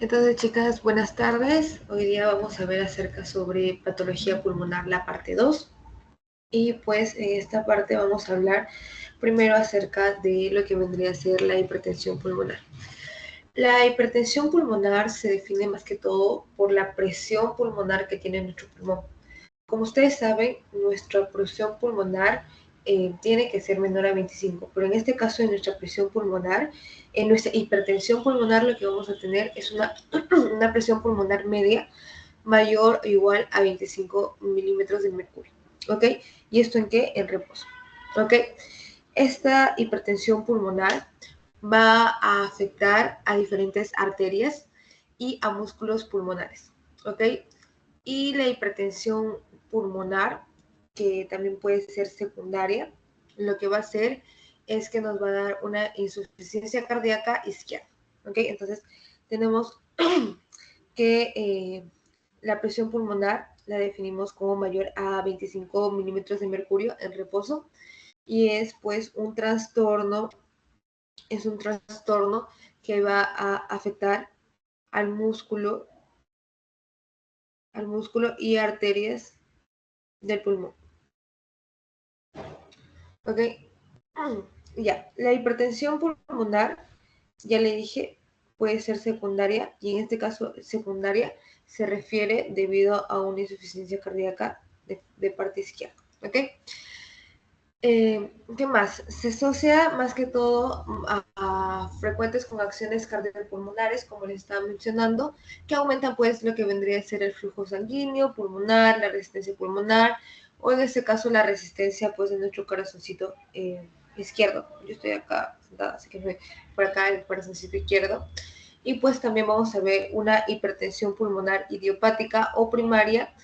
Entonces, chicas, buenas tardes. Hoy día vamos a ver acerca sobre patología pulmonar, la parte 2. Y pues en esta parte vamos a hablar primero acerca de lo que vendría a ser la hipertensión pulmonar. La hipertensión pulmonar se define más que todo por la presión pulmonar que tiene nuestro pulmón. Como ustedes saben, nuestra presión pulmonar tiene que ser menor a 25, pero en este caso en nuestra presión pulmonar, en nuestra hipertensión pulmonar lo que vamos a tener es una presión pulmonar media mayor o igual a 25 milímetros de mercurio, ¿ok? ¿Y esto en qué? En reposo, ¿ok? Esta hipertensión pulmonar va a afectar a diferentes arterias y a músculos pulmonares, ¿ok? Y la hipertensión pulmonar, que también puede ser secundaria, lo que va a hacer es que nos va a dar una insuficiencia cardíaca isquémica, ¿ok? Entonces, tenemos que la presión pulmonar la definimos como mayor a 25 milímetros de mercurio en reposo y es pues un trastorno que va a afectar al músculo, y arterias del pulmón. ¿Ok? Ya, la hipertensión pulmonar, ya le dije, puede ser secundaria y en este caso secundaria se refiere debido a una insuficiencia cardíaca de parte izquierda. ¿Ok? ¿Qué más? Se asocia más que todo a frecuentes con acciones cardiopulmonares, como les estaba mencionando, que aumentan pues lo que vendría a ser el flujo sanguíneo pulmonar, la resistencia pulmonar, o en este caso la resistencia pues de nuestro corazoncito izquierdo. Yo estoy acá sentada, así que por acá el corazoncito izquierdo. Y pues también vamos a ver una hipertensión pulmonar idiopática o primaria,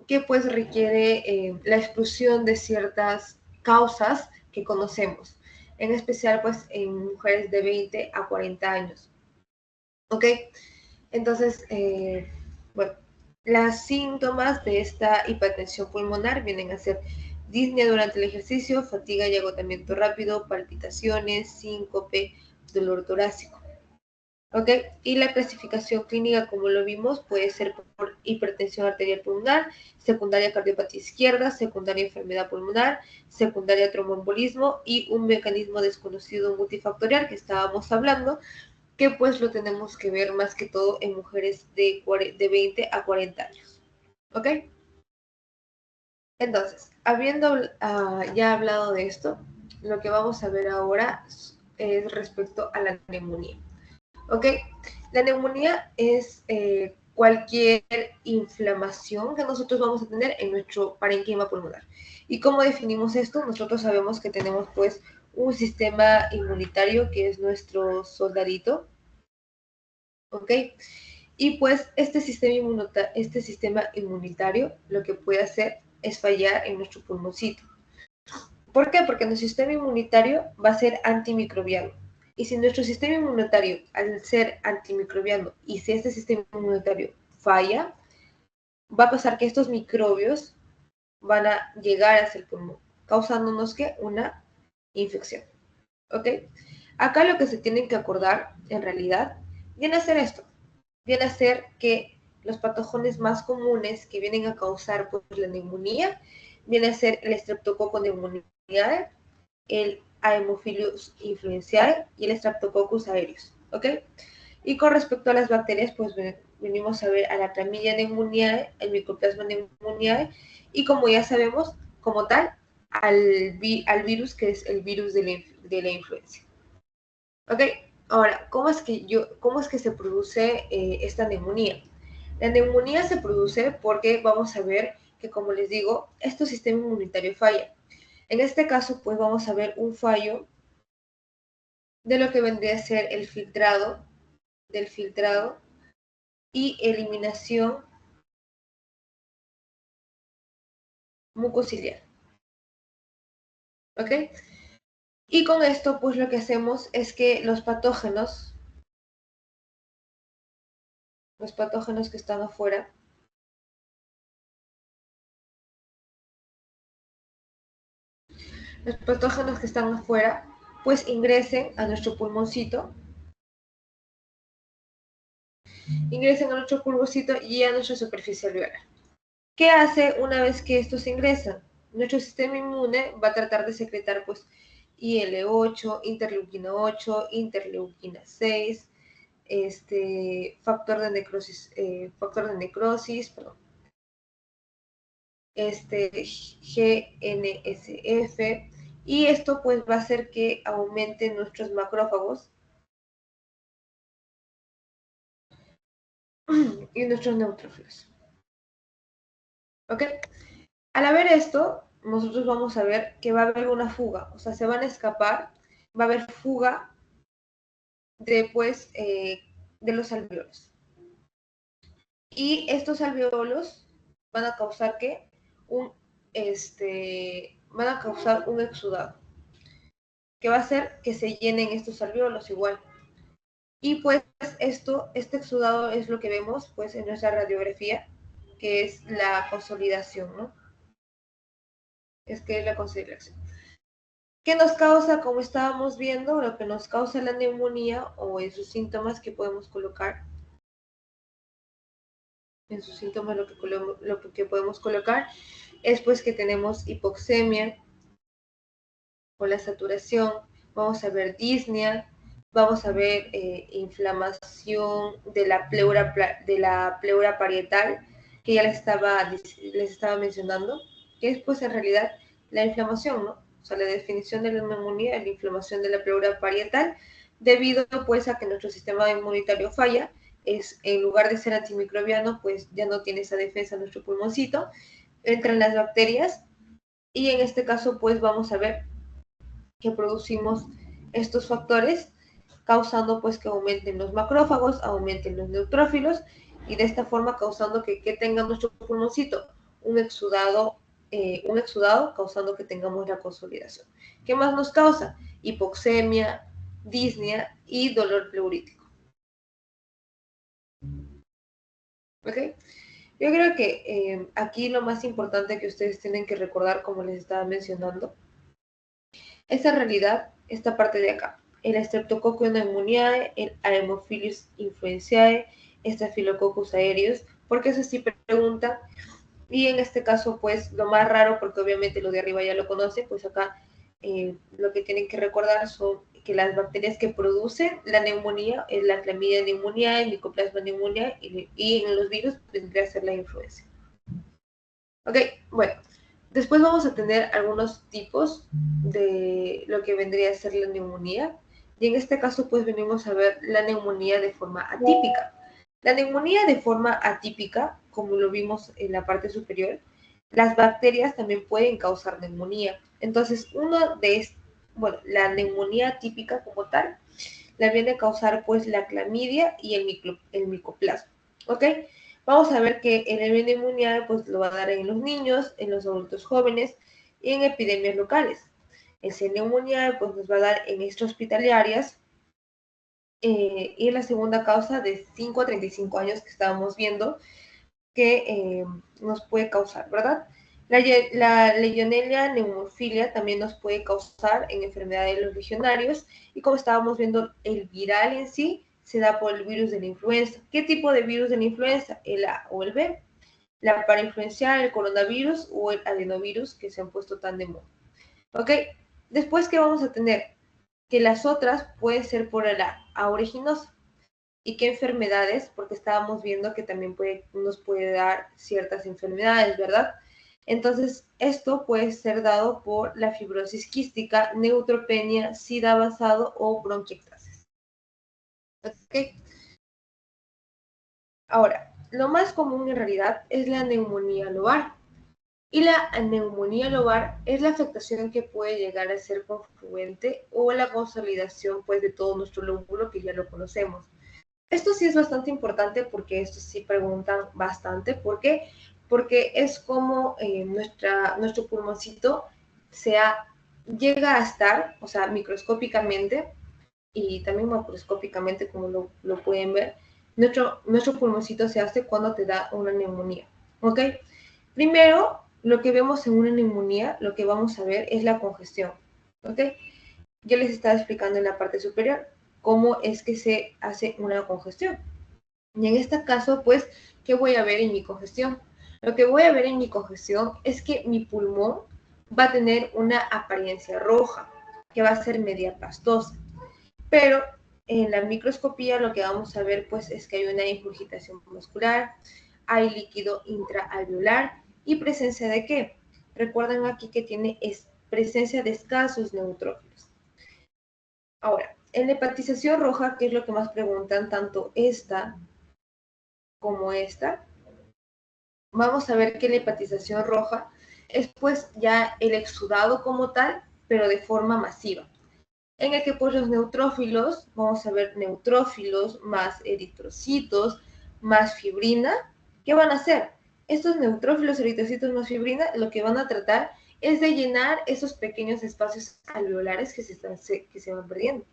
que pues requiere la exclusión de ciertas causas que conocemos, en especial pues en mujeres de 20 a 40 años. ¿Ok? Entonces, bueno, las síntomas de esta hipertensión pulmonar vienen a ser disnea durante el ejercicio, fatiga y agotamiento rápido, palpitaciones, síncope, dolor torácico. ¿Ok? Y la clasificación clínica, como lo vimos, puede ser por hipertensión arterial pulmonar, secundaria cardiopatía izquierda, secundaria enfermedad pulmonar, secundaria tromboembolismo y un mecanismo desconocido multifactorial que estábamos hablando, que pues lo tenemos que ver más que todo en mujeres de 20 a 40 años. ¿Ok? Entonces, habiendo ya hablado de esto, lo que vamos a ver ahora es respecto a la neumonía. ¿Ok? La neumonía es cualquier inflamación que nosotros vamos a tener en nuestro parénquima pulmonar. ¿Y cómo definimos esto? Nosotros sabemos que tenemos pues un sistema inmunitario que es nuestro soldadito, ¿ok? Y pues este sistema inmunitario lo que puede hacer es fallar en nuestro pulmoncito. ¿Por qué? Porque nuestro sistema inmunitario va a ser antimicrobiano. Y si nuestro sistema inmunitario, al ser antimicrobiano, y si este sistema inmunitario falla, va a pasar que estos microbios van a llegar hacia el pulmón, causándonos que una infección. ¿Ok? Acá lo que se tienen que acordar, en realidad, viene a ser esto. Viene a ser que los patógenos más comunes que vienen a causar pues, la neumonía, viene a ser el Streptococcus pneumoniae, el Haemophilus influenzae y el Streptococcus aureus, ¿ok? Y con respecto a las bacterias, pues venimos a ver a la Chlamydia pneumoniae, el Mycoplasma pneumoniae y como ya sabemos, como tal, al virus que es el virus de la influenza, ¿ok? Ahora, ¿cómo es que se produce esta neumonía? La neumonía se produce porque vamos a ver que, como les digo, este sistema inmunitario falla. En este caso, pues vamos a ver un fallo de lo que vendría a ser del filtrado y eliminación mucociliar. ¿Ok? Y con esto, pues lo que hacemos es que los patógenos que están afuera, pues ingresen a nuestro pulmoncito ingresan a nuestro pulmoncito y a nuestra superficie alveolar. ¿Qué hace una vez que estos ingresan? Nuestro sistema inmune va a tratar de secretar pues IL-8, interleuquina 8, interleuquina 6, factor de necrosis, perdón, GNSF, y esto pues va a hacer que aumenten nuestros macrófagos y nuestros neutrófilos. ¿Ok? Al haber esto, nosotros vamos a ver que va a haber una fuga, o sea, se van a escapar, va a haber fuga de los alveolos. Y estos alveolos van a causar que van a causar un exudado, que va a hacer que se llenen estos alveolos igual. Y pues este exudado es lo que vemos pues en nuestra radiografía, que es la consolidación, ¿no? Es que es la consolidación. ¿Qué nos causa, como estábamos viendo, lo que nos causa la neumonía o en sus síntomas que podemos colocar? En sus síntomas lo que podemos colocar es pues que tenemos hipoxemia o la saturación, vamos a ver disnea, vamos a ver inflamación de la pleura parietal, que ya les estaba mencionando, que es pues en realidad la inflamación, ¿no? O sea, la definición de la neumonía es la inflamación de la pleura parietal, debido pues a que nuestro sistema inmunitario falla, en lugar de ser antimicrobiano, pues ya no tiene esa defensa en nuestro pulmoncito, entran las bacterias, y en este caso pues vamos a ver que producimos estos factores, causando pues que aumenten los macrófagos, aumenten los neutrófilos, y de esta forma causando que tenga nuestro pulmoncito un exudado, causando que tengamos la consolidación. ¿Qué más nos causa? Hipoxemia, disnea y dolor pleurítico. ¿Ok? Yo creo que aquí lo más importante que ustedes tienen que recordar, como les estaba mencionando, esta realidad, esta parte de acá, el Streptococcus pneumoniae, el Haemophilus influenzae, Staphylococcus aureus, porque eso sí pregunta, y en este caso, pues, lo más raro, porque obviamente lo de arriba ya lo conocen, pues acá lo que tienen que recordar son que las bacterias que producen la neumonía es la Clamidia pneumoniae, el Mycoplasma pneumoniae, y en los virus vendría a ser la influenza. Ok, bueno, después vamos a tener algunos tipos de lo que vendría a ser la neumonía, y en este caso pues venimos a ver la neumonía de forma atípica. La neumonía de forma atípica, como lo vimos en la parte superior, las bacterias también pueden causar neumonía. Entonces, la neumonía atípica como tal, la viene a causar pues la clamidia y el micoplasma, ¿ok? Vamos a ver que el nivel inmunidad pues lo va a dar en los niños, en los adultos jóvenes y en epidemias locales. El neumonía pues nos va a dar en extrahospitalarias, y en la segunda causa de 5 a 35 años que estábamos viendo que nos puede causar, ¿verdad? La Legionella pneumofilia también nos puede causar en enfermedades de los legionarios, y como estábamos viendo, el viral en sí se da por el virus de la influenza. ¿Qué tipo de virus de la influenza? ¿El A o el B? La parainfluencial, el coronavirus o el adenovirus, que se han puesto tan de moda. ¿Ok? Después, ¿qué vamos a tener? Que las otras pueden ser por el A aeruginosa. ¿Y qué enfermedades? Porque estábamos viendo que también nos puede dar ciertas enfermedades, ¿verdad? Entonces, esto puede ser dado por la fibrosis quística, neutropenia, SIDA avanzado o bronquiectasis. ¿Ok? Ahora, lo más común en realidad es la neumonía lobar. Y la neumonía lobar es la afectación que puede llegar a ser confluente o la consolidación pues, de todo nuestro lóbulo, que ya lo conocemos. Esto sí es bastante importante porque esto sí preguntan bastante. ¿Por qué? Porque es como nuestro pulmoncito llega a estar, o sea, microscópicamente y también macroscópicamente, como lo pueden ver, nuestro pulmoncito se hace cuando te da una neumonía. ¿Ok? Primero, lo que vemos en una neumonía, lo que vamos a ver es la congestión. ¿Ok? Yo les estaba explicando en la parte superior cómo es que se hace una congestión. Y en este caso, pues, ¿qué voy a ver en mi congestión? Lo que voy a ver en mi congestión es que mi pulmón va a tener una apariencia roja, que va a ser media pastosa. Pero en la microscopía lo que vamos a ver, pues, es que hay una ingurgitación muscular, hay líquido intraalveolar y presencia de ¿qué? Recuerden aquí que tiene presencia de escasos neutrófilos. Ahora, en la hepatización roja, que es lo que más preguntan, tanto esta como esta, vamos a ver que la hepatización roja es pues ya el exudado como tal, pero de forma masiva, en el que pues los neutrófilos, vamos a ver neutrófilos más eritrocitos, más fibrina, ¿qué van a hacer? Estos neutrófilos, eritrocitos más fibrina, lo que van a tratar es de llenar esos pequeños espacios alveolares que se van perdiendo.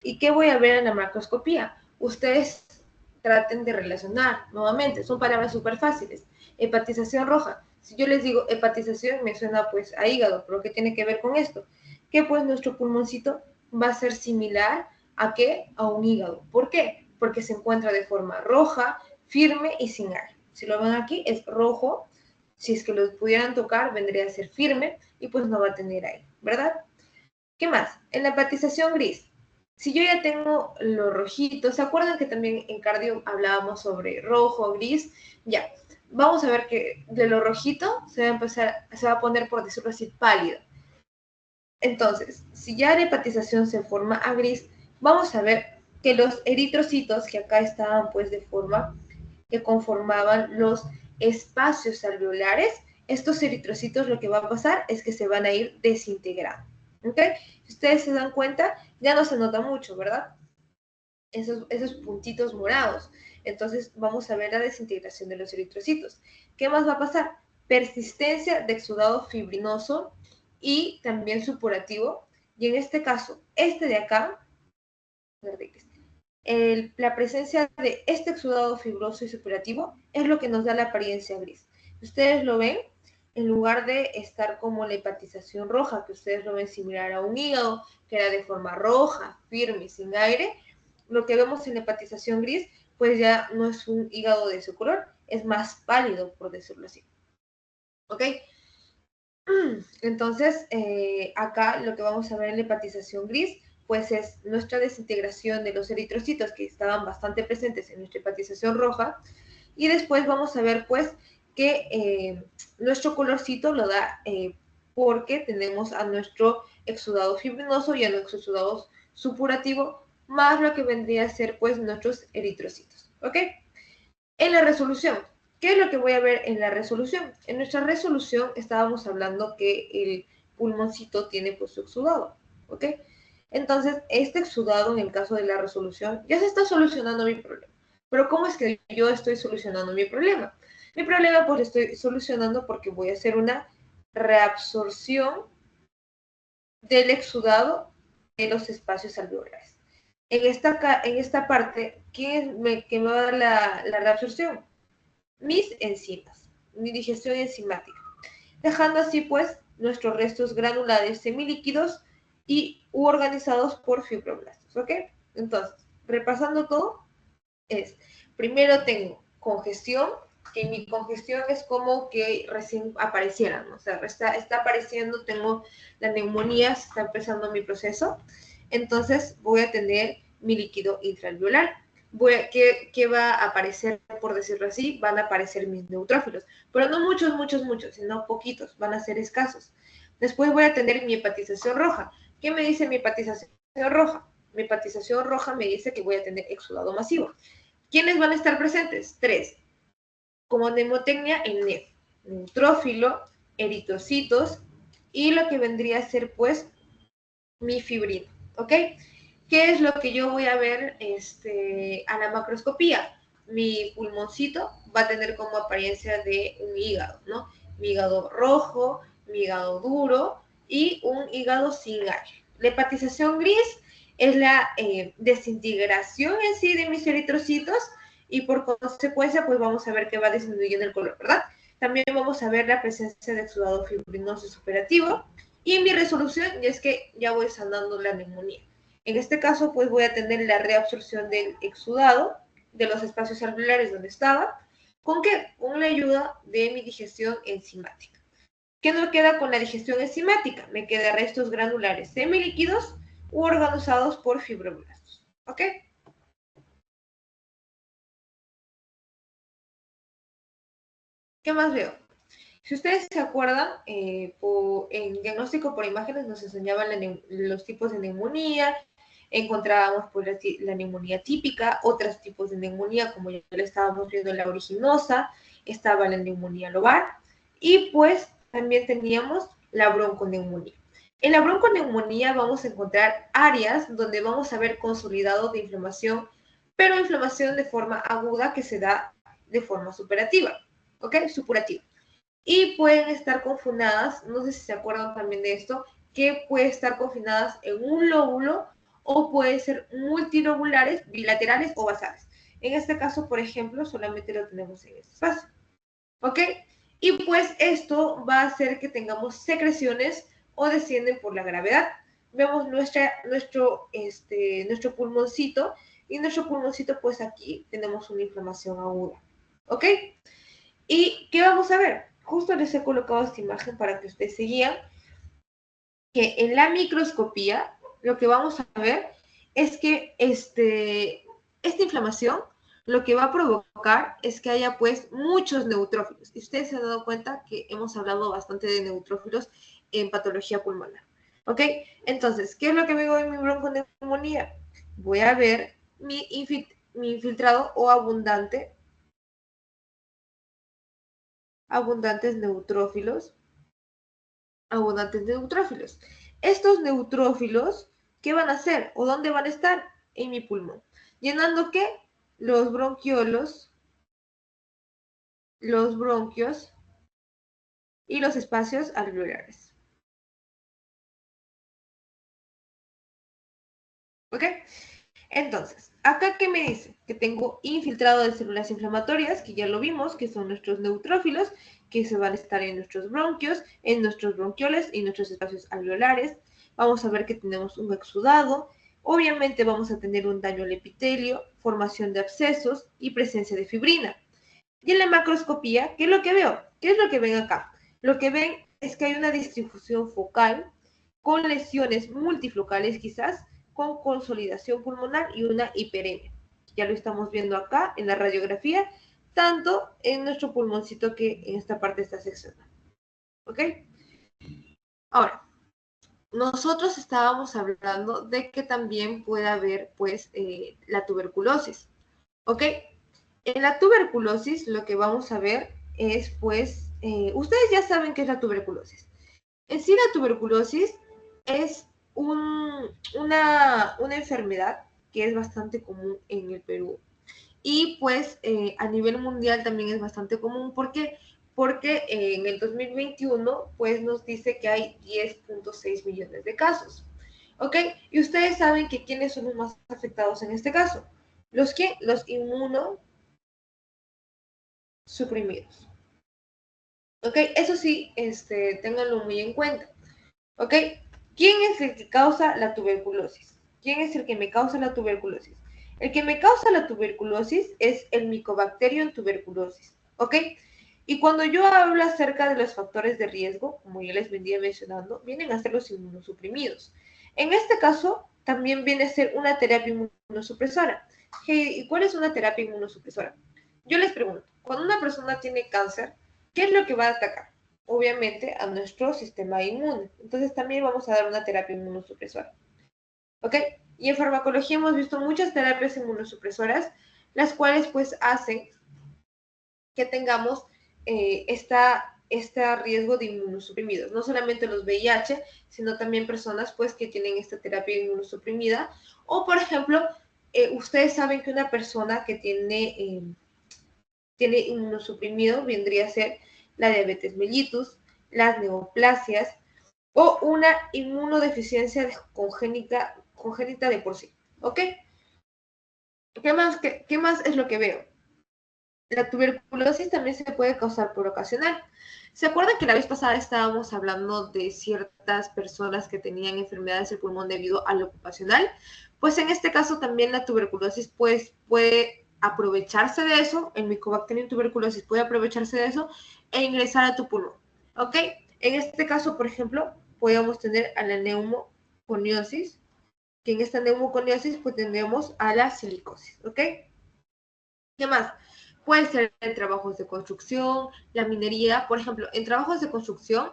¿Y qué voy a ver en la macroscopía? Ustedes traten de relacionar, nuevamente, son palabras súper fáciles. Hepatización roja. Si yo les digo hepatización, me suena pues a hígado, pero ¿qué tiene que ver con esto? Que pues nuestro pulmoncito va a ser similar a qué? A un hígado. ¿Por qué? Porque se encuentra de forma roja, firme y sin aire. Si lo ven aquí, es rojo. Si es que lo pudieran tocar, vendría a ser firme y pues no va a tener aire, ¿verdad? ¿Qué más? En la hepatización gris. Si yo ya tengo lo rojito, ¿se acuerdan que también en cardio hablábamos sobre rojo, gris? Ya, vamos a ver que de lo rojito se va a poner, por decirlo así, pálido. Entonces, si ya la hepatización se forma a gris, vamos a ver que los eritrocitos que acá estaban pues de forma que conformaban los espacios alveolares, estos eritrocitos lo que va a pasar es que se van a ir desintegrando. ¿Ok? Si ustedes se dan cuenta, ya no se nota mucho, ¿verdad? Esos puntitos morados. Entonces vamos a ver la desintegración de los eritrocitos. ¿Qué más va a pasar? Persistencia de exudado fibrinoso y también supurativo. Y en este caso, este de acá, la presencia de este exudado fibroso y supurativo es lo que nos da la apariencia gris. Ustedes lo ven, en lugar de estar como la hepatización roja, que ustedes lo ven similar a un hígado, que era de forma roja, firme y sin aire, lo que vemos en la hepatización gris, pues ya no es un hígado de ese color, es más pálido, por decirlo así. ¿Ok? Entonces, acá lo que vamos a ver en la hepatización gris, pues es nuestra desintegración de los eritrocitos que estaban bastante presentes en nuestra hepatización roja. Y después vamos a ver, pues, que nuestro colorcito lo da porque tenemos a nuestro exudado fibrinoso y a nuestro exudado supurativo, más lo que vendría a ser, pues, nuestros eritrocitos. ¿Ok? En la resolución, ¿qué es lo que voy a ver en la resolución? En nuestra resolución estábamos hablando que el pulmoncito tiene pues su exudado, ¿ok? Entonces, este exudado, en el caso de la resolución, ya se está solucionando mi problema. Pero ¿cómo es que yo estoy solucionando mi problema? Mi problema pues lo estoy solucionando porque voy a hacer una reabsorción del exudado de los espacios alveolares. En esta parte, ¿quién me va a dar la reabsorción? Mis enzimas, mi digestión enzimática, dejando así pues nuestros restos granulares semilíquidos y organizados por fibroblastos, ¿ok? Entonces, repasando todo, es, primero tengo congestión, que mi congestión es como que recién apareciera, ¿no? O sea, está apareciendo, tengo la neumonía, se está empezando mi proceso, entonces voy a tener mi líquido intraalveolar. ¿Qué va a aparecer, por decirlo así? Van a aparecer mis neutrófilos, pero no muchos, sino poquitos, van a ser escasos. Después voy a tener mi hepatización roja. ¿Qué me dice mi hepatización roja? Mi hepatización roja me dice que voy a tener exudado masivo. ¿Quiénes van a estar presentes? 3. Como mnemotecnia en NEF. Neutrófilo, eritrocitos y lo que vendría a ser pues mi fibrina. ¿Ok? ¿Qué es lo que yo voy a ver a la macroscopía? Mi pulmoncito va a tener como apariencia de un hígado, ¿no? Mi hígado rojo, mi hígado duro y un hígado sin aire. La hepatización gris es la desintegración en sí de mis eritrocitos y por consecuencia pues vamos a ver que va disminuyendo el color, ¿verdad? También vamos a ver la presencia de exudado fibrinoso superativo y mi resolución ya es que ya voy sanando la neumonía. En este caso pues voy a tener la reabsorción del exudado de los espacios alveolares donde estaba. ¿Con qué? Con la ayuda de mi digestión enzimática. ¿Qué nos queda con la digestión enzimática? Me quedan restos granulares semilíquidos u organizados por fibroblastos. ¿Ok? ¿Qué más veo? Si ustedes se acuerdan, en diagnóstico por imágenes nos enseñaban los tipos de neumonía, encontrábamos pues, la neumonía típica, otros tipos de neumonía, como ya le estábamos viendo, la originosa, estaba la neumonía lobar, y pues también teníamos la bronconeumonía. En la bronconeumonía vamos a encontrar áreas donde vamos a ver consolidado de inflamación, pero inflamación de forma aguda que se da de forma supurativa, ¿ok? Supurativa. Y pueden estar confinadas, no sé si se acuerdan también de esto, que puede estar confinadas en un lóbulo o puede ser multilobulares, bilaterales o basales. En este caso, por ejemplo, solamente lo tenemos en este espacio. ¿Ok? Y pues esto va a hacer que tengamos secreciones o descienden por la gravedad. Vemos nuestro pulmoncito y nuestro pulmoncito, pues aquí tenemos una inflamación aguda. ¿Ok? ¿Y qué vamos a ver? Justo les he colocado esta imagen para que ustedes se guíen, que en la microscopía lo que vamos a ver es que esta inflamación lo que va a provocar es que haya pues muchos neutrófilos. Y ustedes se han dado cuenta que hemos hablado bastante de neutrófilos en patología pulmonar. ¿Ok? Entonces, ¿qué es lo que veo en mi bronconeumonía? Voy a ver mi infiltrado o abundantes neutrófilos. Estos neutrófilos, ¿qué van a hacer? ¿O dónde van a estar? En mi pulmón. ¿Llenando qué? Los bronquiolos, los bronquios y los espacios alveolares. ¿Ok? Entonces, acá ¿qué me dice? Que tengo infiltrado de células inflamatorias, que ya lo vimos, que son nuestros neutrófilos, que se van a estar en nuestros bronquios, en nuestros bronquioles y nuestros espacios alveolares. Vamos a ver que tenemos un exudado. Obviamente vamos a tener un daño al epitelio, formación de abscesos y presencia de fibrina. Y en la macroscopía, ¿qué es lo que veo? ¿Qué es lo que ven acá? Lo que ven es que hay una distribución focal con lesiones multifocales quizás, con consolidación pulmonar y una hiperemia. Ya lo estamos viendo acá en la radiografía, tanto en nuestro pulmoncito que en esta parte está seccionado. ¿Ok? Ahora, nosotros estábamos hablando de que también puede haber, pues, la tuberculosis. ¿Ok? En la tuberculosis lo que vamos a ver es, pues, ustedes ya saben qué es la tuberculosis. En sí, la tuberculosis es una enfermedad que es bastante común en el Perú. Y pues a nivel mundial también es bastante común. ¿Por qué? Porque en el 2021 pues nos dice que hay 10.6 millones de casos. ¿Ok? Y ustedes saben que quiénes son los más afectados en este caso. ¿Los qué? Los inmunosuprimidos. ¿Ok? Eso sí, ténganlo muy en cuenta. ¿Ok? ¿Quién es el que causa la tuberculosis? ¿Quién es el que me causa la tuberculosis? El que me causa la tuberculosis es el Mycobacterium tuberculosis. ¿Ok? Y cuando yo hablo acerca de los factores de riesgo, como ya les venía mencionando, vienen a ser los inmunosuprimidos. En este caso, también viene a ser una terapia inmunosupresora. ¿Y cuál es una terapia inmunosupresora? Yo les pregunto, cuando una persona tiene cáncer, ¿qué es lo que va a atacar? Obviamente a nuestro sistema inmune. Entonces también vamos a dar una terapia inmunosupresora. ¿Ok? Y en farmacología hemos visto muchas terapias inmunosupresoras, las cuales pues hacen que tengamos este riesgo de inmunosuprimidos. No solamente los VIH, sino también personas pues que tienen esta terapia inmunosuprimida. O por ejemplo, ustedes saben que una persona que tiene inmunosuprimido vendría a ser la diabetes mellitus, las neoplasias o una inmunodeficiencia congénita de por sí. ¿Ok? ¿Qué más es lo que veo? La tuberculosis también se puede causar por ocasional. ¿Se acuerdan que la vez pasada estábamos hablando de ciertas personas que tenían enfermedades del pulmón debido a lo ocupacional? Pues en este caso también la tuberculosis pues, puede aprovecharse de eso, el Mycobacterium tuberculosis puede aprovecharse de eso e ingresar a tu pulmón, ¿ok? En este caso, por ejemplo, podemos tener a la neumoconiosis, que en esta neumoconiosis pues tendremos a la silicosis, ¿ok? ¿Qué más? Puede ser en trabajos de construcción, la minería, por ejemplo, en trabajos de construcción,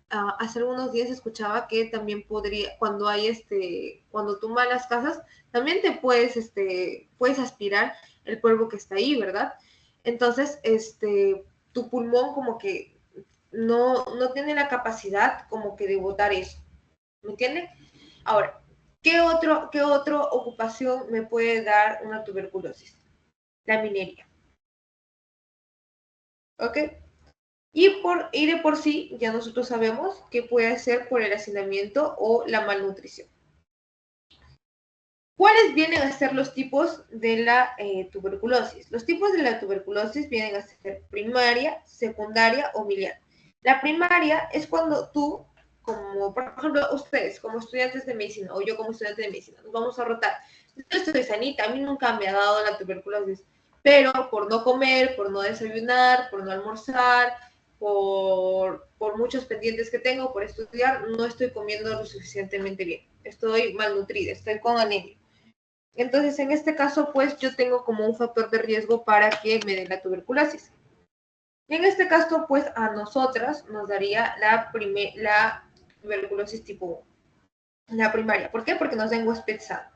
hace algunos días escuchaba que también podría, cuando hay cuando tumbas las casas, también te puedes aspirar el polvo que está ahí, ¿verdad? Entonces, tu pulmón como que no tiene la capacidad como que de botar eso, ¿me entienden? Ahora, qué otra ocupación me puede dar una tuberculosis? La minería, ¿ok? Y de por sí ya nosotros sabemos que puede ser por el hacinamiento o la malnutrición. ¿Cuáles vienen a ser los tipos de la tuberculosis? Los tipos de la tuberculosis vienen a ser primaria, secundaria o miliar. La primaria es cuando tú, como por ejemplo ustedes, como estudiantes de medicina, o yo como estudiante de medicina, nos vamos a rotar. Yo estoy sanita, a mí nunca me ha dado la tuberculosis, pero por no comer, por no desayunar, por no almorzar, por muchos pendientes que tengo, por estudiar, no estoy comiendo lo suficientemente bien. Estoy malnutrida, estoy con anemia. Entonces, en este caso, pues yo tengo como un factor de riesgo para que me dé la tuberculosis. Y en este caso, pues a nosotras nos daría la tuberculosis tipo 1, la primaria. ¿Por qué? Porque nos da en huésped sano.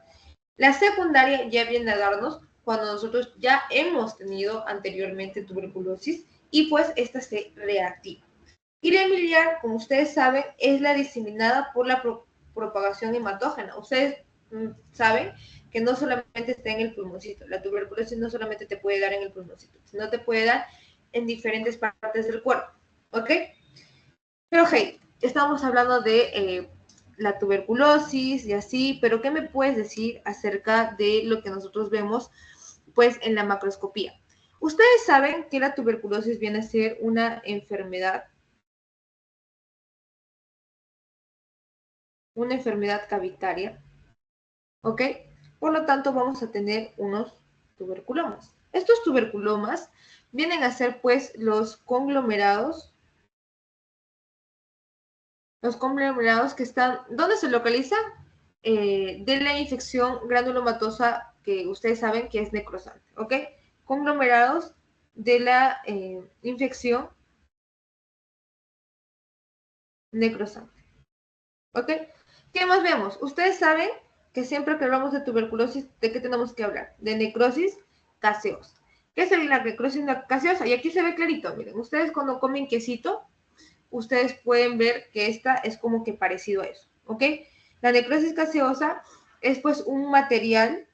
La secundaria ya viene a darnos cuando nosotros ya hemos tenido anteriormente tuberculosis y pues esta se reactiva. Y la miliar, como ustedes saben, es la diseminada por la propagación hematógena. Ustedes saben que no solamente está en el pulmoncito. La tuberculosis no solamente te puede dar en el pulmoncito, sino te puede dar en diferentes partes del cuerpo. ¿Ok? Pero hey, estamos hablando de la tuberculosis y así, pero ¿qué me puedes decir acerca de lo que nosotros vemos pues en la macroscopía? Ustedes saben que la tuberculosis viene a ser una enfermedad cavitaria, ¿ok? Por lo tanto, vamos a tener unos tuberculomas. Estos tuberculomas vienen a ser, pues, los conglomerados que están, ¿dónde se localizan? De la infección granulomatosa que ustedes saben que es necrosante, ¿ok? Conglomerados de la infección necrosante, ¿ok? ¿Qué más vemos? Ustedes saben que siempre que hablamos de tuberculosis, ¿de qué tenemos que hablar? De necrosis gaseosa. ¿Qué es la necrosis gaseosa? Y aquí se ve clarito, miren, ustedes cuando comen quesito, ustedes pueden ver que esta es como que parecido a eso, ¿ok? La necrosis gaseosa es pues un material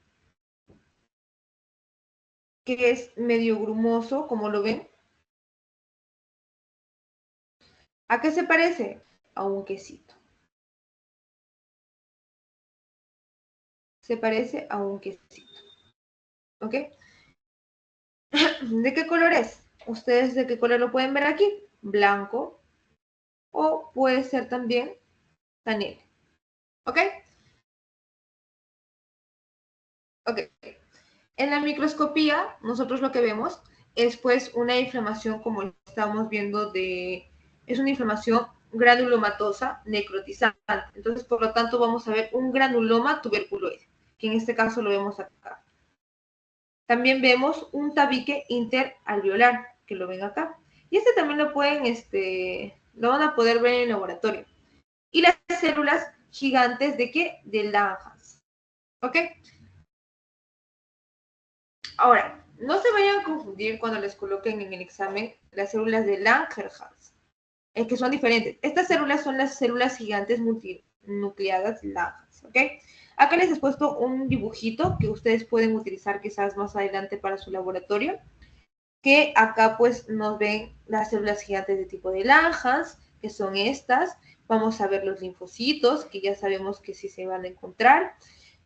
que es medio grumoso, como lo ven. ¿A qué se parece? A un quesito. Se parece a un quesito, ¿ok? ¿De qué color es? ¿Ustedes de qué color lo pueden ver aquí? Blanco o puede ser también canela, ¿ok? Ok. En la microscopía, nosotros lo que vemos es pues una inflamación como estamos viendo es una inflamación granulomatosa necrotizante. Entonces, por lo tanto, vamos a ver un granuloma tuberculoide, que en este caso lo vemos acá. También vemos un tabique interalveolar, que lo ven acá. Y este también lo van a poder ver en el laboratorio. Y las células gigantes ¿de qué? De Langhans. ¿Ok? Ahora, no se vayan a confundir cuando les coloquen en el examen las células de Langerhans, es que son diferentes. Estas células son las células gigantes multinucleadas Langhans, ¿ok? Acá les he puesto un dibujito que ustedes pueden utilizar quizás más adelante para su laboratorio, que acá pues nos ven las células gigantes de tipo de Langhans, que son estas. Vamos a ver los linfocitos, que ya sabemos que sí se van a encontrar,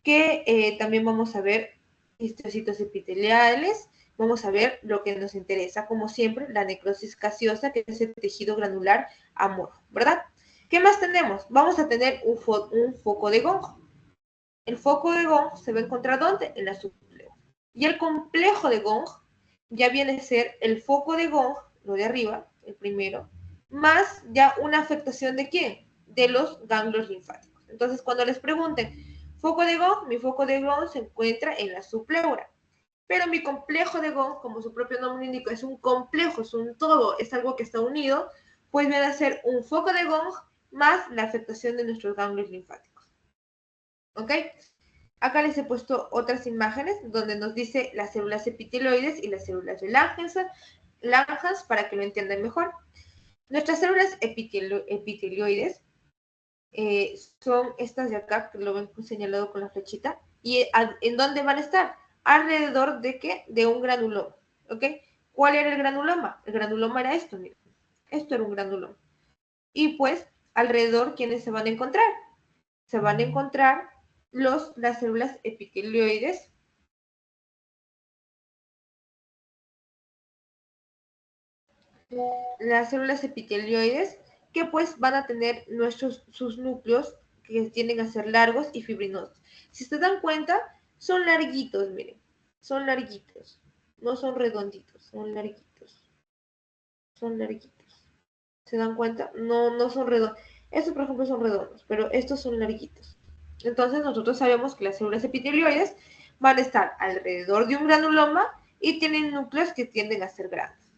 que también vamos a ver histocitos epiteliales, vamos a ver lo que nos interesa, como siempre, la necrosis gaseosa, que es el tejido granular amorfo, ¿verdad? ¿Qué más tenemos? Vamos a tener un foco de Gong. El foco de Gong se va a encontrar ¿dónde? En la subcleo. Y el complejo de Gong ya viene a ser el foco de Gong, lo de arriba, el primero, más ya una afectación de quién? De los ganglios linfáticos. Entonces, cuando les pregunten, foco de Gong, mi foco de Gong se encuentra en la subpleura. Pero mi complejo de Gong, como su propio nombre indica, es un complejo, es un todo, es algo que está unido, pues viene a ser un foco de Gong más la afectación de nuestros ganglios linfáticos. ¿Ok? Acá les he puesto otras imágenes donde nos dice las células epitelioides y las células de Langhans para que lo entiendan mejor. Nuestras células epitelioides son estas de acá, que lo ven señalado con la flechita. ¿Y en dónde van a estar? Alrededor de qué? De un granuloma. ¿Ok? ¿Cuál era el granuloma? El granuloma era esto, miren. Esto era un granuloma. Y pues, alrededor, ¿quiénes se van a encontrar? Se van a encontrar las células epitelioides. Las células epitelioides que pues van a tener sus núcleos que tienden a ser largos y fibrinosos. Si se dan cuenta, son larguitos, miren, son larguitos, no son redonditos, son larguitos, son larguitos. ¿Se dan cuenta? No, no son redondos. Estos, por ejemplo, son redondos, pero estos son larguitos. Entonces, nosotros sabemos que las células epitelioides van a estar alrededor de un granuloma y tienen núcleos que tienden a ser grandes.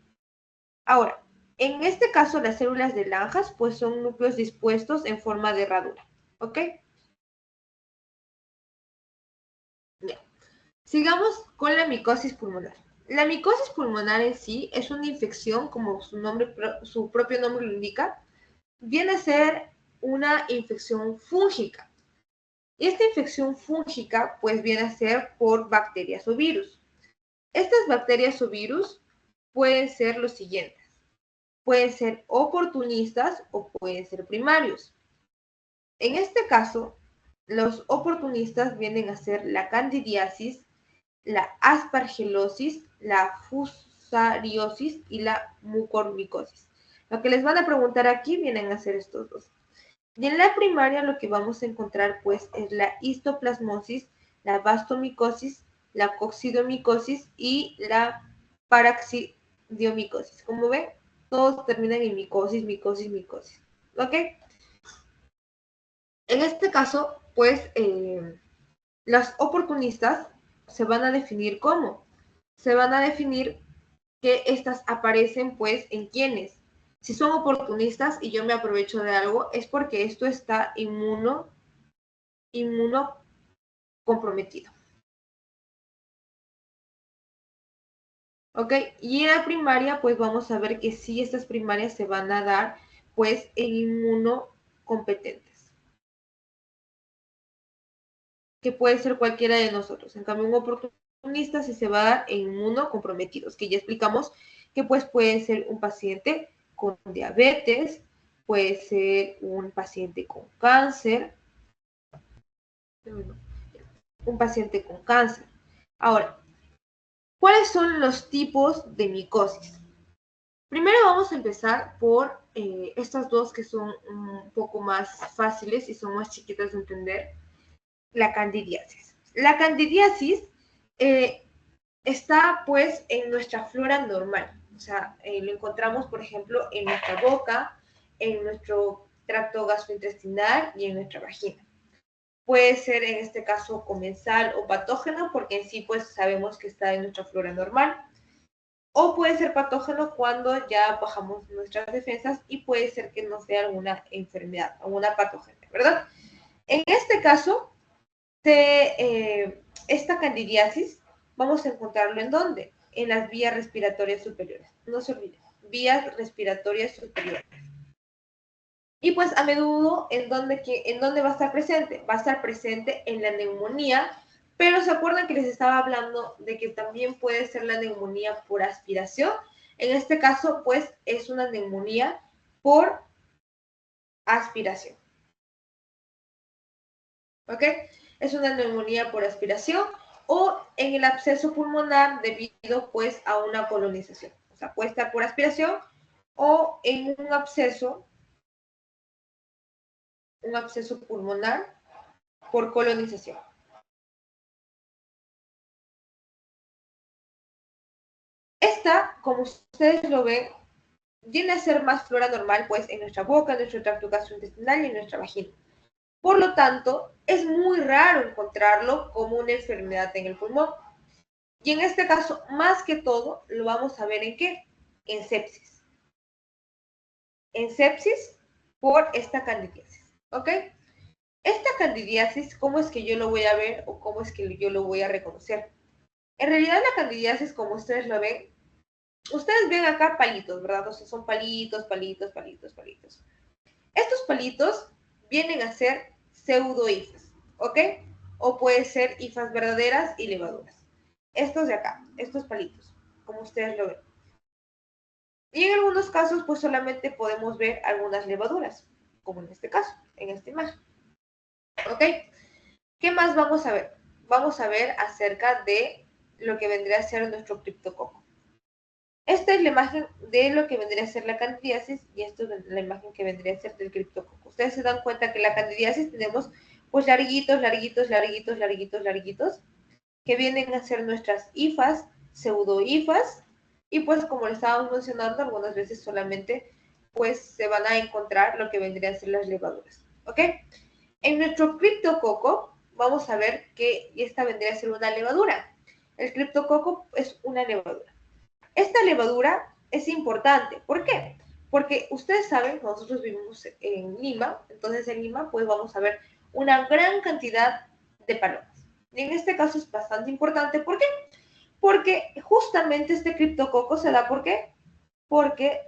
Ahora, en este caso, las células de Langhans pues son núcleos dispuestos en forma de herradura. ¿Ok? Bien. Sigamos con la micosis pulmonar. La micosis pulmonar en sí es una infección, como su propio nombre lo indica, viene a ser una infección fúngica. Y esta infección fúngica pues viene a ser por bacterias o virus. Estas bacterias o virus pueden ser los siguientes. Pueden ser oportunistas o pueden ser primarios. En este caso, los oportunistas vienen a ser la candidiasis, la aspergilosis, la fusariosis y la mucormicosis. Lo que les van a preguntar aquí vienen a ser estos dos. Y en la primaria lo que vamos a encontrar pues es la histoplasmosis, la bastomicosis, la coccidomicosis y la paraxidiomicosis. Como ven, todos terminan en micosis, micosis, micosis. ¿Ok? En este caso, pues, las oportunistas se van a definir como. Se van a definir que estas aparecen, pues, en quienes. Si son oportunistas y yo me aprovecho de algo, es porque esto está inmuno comprometido. ¿Ok? Y en la primaria, pues vamos a ver que sí, estas primarias se van a dar, pues, en inmunocompetentes. Que puede ser cualquiera de nosotros. En cambio, un oportunista sí se va a dar en inmunocomprometidos, que ya explicamos que pues puede ser un paciente con diabetes, puede ser un paciente con cáncer, un paciente con cáncer. Ahora, ¿cuáles son los tipos de micosis? Primero vamos a empezar por estas dos que son un poco más fáciles y son más chiquitas de entender, la candidiasis. La candidiasis está pues en nuestra flora normal, o sea, lo encontramos por ejemplo en nuestra boca, en nuestro tracto gastrointestinal y en nuestra vagina. Puede ser en este caso comensal o patógeno porque en sí pues sabemos que está en nuestra flora normal, o puede ser patógeno cuando ya bajamos nuestras defensas y puede ser que nos dé alguna enfermedad, alguna patogenia, ¿verdad? En este caso, esta candidiasis vamos a encontrarlo en dónde? En las vías respiratorias superiores. No se olviden, vías respiratorias superiores. Y pues a menudo, ¿en dónde va a estar presente? Va a estar presente en la neumonía, pero ¿se acuerdan que les estaba hablando de que también puede ser la neumonía por aspiración? En este caso, pues es una neumonía por aspiración. ¿Ok? Es una neumonía por aspiración o en el absceso pulmonar debido pues a una colonización. O sea, puede estar por aspiración o en un absceso pulmonar por colonización. Esta, como ustedes lo ven, viene a ser más flora normal, pues, en nuestra boca, en nuestro tracto gastrointestinal y en nuestra vagina. Por lo tanto, es muy raro encontrarlo como una enfermedad en el pulmón. Y en este caso, más que todo, lo vamos a ver en qué? En sepsis. En sepsis por esta candidiasis, ¿ok? Esta candidiasis, ¿cómo es que yo lo voy a ver o cómo es que yo lo voy a reconocer? En realidad la candidiasis, como ustedes lo ven, ustedes ven acá palitos, ¿verdad? O sea, son palitos, palitos, palitos, palitos. Estos palitos vienen a ser pseudohifas, ¿ok? O puede ser hifas verdaderas y levaduras. Estos de acá, estos palitos, como ustedes lo ven. Y en algunos casos, pues solamente podemos ver algunas levaduras, como en este caso, en esta imagen, ¿ok? ¿Qué más vamos a ver? Vamos a ver acerca de lo que vendría a ser nuestro criptococo. Esta es la imagen de lo que vendría a ser la candidiasis y esto es la imagen que vendría a ser del criptococo. Ustedes se dan cuenta que la candidiasis tenemos pues larguitos, larguitos, larguitos, larguitos, larguitos, que vienen a ser nuestras hifas, pseudohifas, y pues como le estábamos mencionando, algunas veces solamente pues se van a encontrar lo que vendrían a ser las levaduras, ¿ok? En nuestro criptococo vamos a ver que esta vendría a ser una levadura. El criptococo es una levadura. Esta levadura es importante. ¿Por qué? Porque ustedes saben, nosotros vivimos en Lima, entonces en Lima pues vamos a ver una gran cantidad de palomas. Y en este caso es bastante importante. ¿Por qué? Porque justamente este criptococo se da, ¿por qué? Porque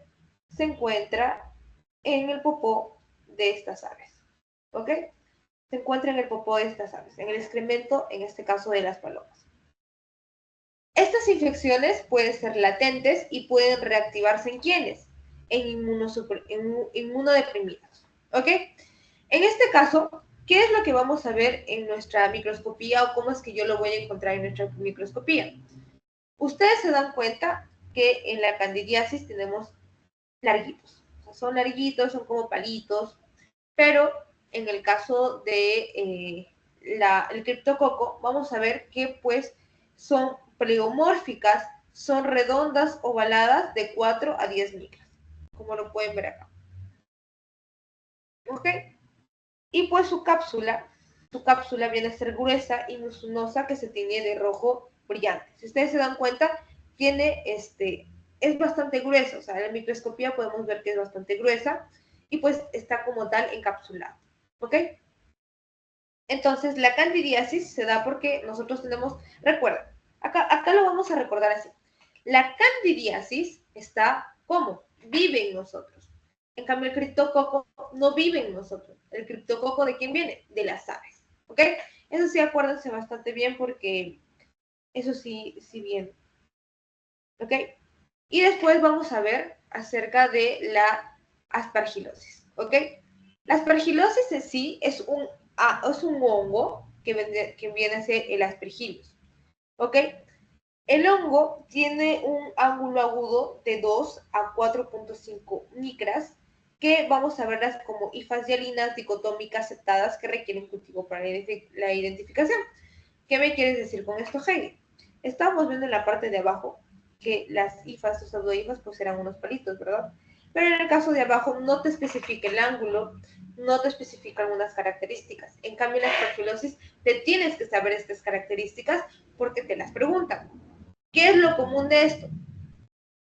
se encuentra en el popó de estas aves. ¿Ok? Se encuentra en el popó de estas aves, en el excremento, en este caso de las palomas. Estas infecciones pueden ser latentes y pueden reactivarse en quienes? En inmunodeprimidos. ¿Ok? En este caso, ¿qué es lo que vamos a ver en nuestra microscopía o cómo es que yo lo voy a encontrar en nuestra microscopía? Ustedes se dan cuenta que en la candidiasis tenemos larguitos. O sea, son larguitos, son como palitos, pero en el caso de el criptococo, vamos a ver que pues son pleomórficas, son redondas, ovaladas de 4 a 10 micras, como lo pueden ver acá. ¿Ok? Y pues su cápsula viene a ser gruesa y musunosa que se tiñe de rojo brillante. Si ustedes se dan cuenta, tiene es bastante gruesa, o sea, en la microscopía podemos ver que es bastante gruesa y pues está como tal encapsulada. ¿Ok? Entonces, la candidiasis se da porque nosotros tenemos, recuerda, acá lo vamos a recordar así. La candidiasis está, ¿cómo? Vive en nosotros. En cambio, el criptococo no vive en nosotros. ¿El criptococo de quién viene? De las aves. ¿Ok? Eso sí, acuérdense bastante bien porque eso sí, sí viene. ¿Ok? Y después vamos a ver acerca de la aspergilosis. ¿Ok? La aspergilosis en sí es un hongo que viene a ser el aspergillus. ¿Ok? El hongo tiene un ángulo agudo de 2 a 4.5 micras, que vamos a verlas como hifas hialinas dicotómicas septadas que requieren cultivo para la identificación. ¿Qué me quieres decir con esto, Heidi? Estábamos viendo en la parte de abajo que las hifas o pseudohifas pues eran unos palitos, ¿verdad? Pero en el caso de abajo no te especifica el ángulo, no te especifica algunas características. En cambio, en la aspergilosis te tienes que saber estas características porque te las preguntan. ¿Qué es lo común de esto?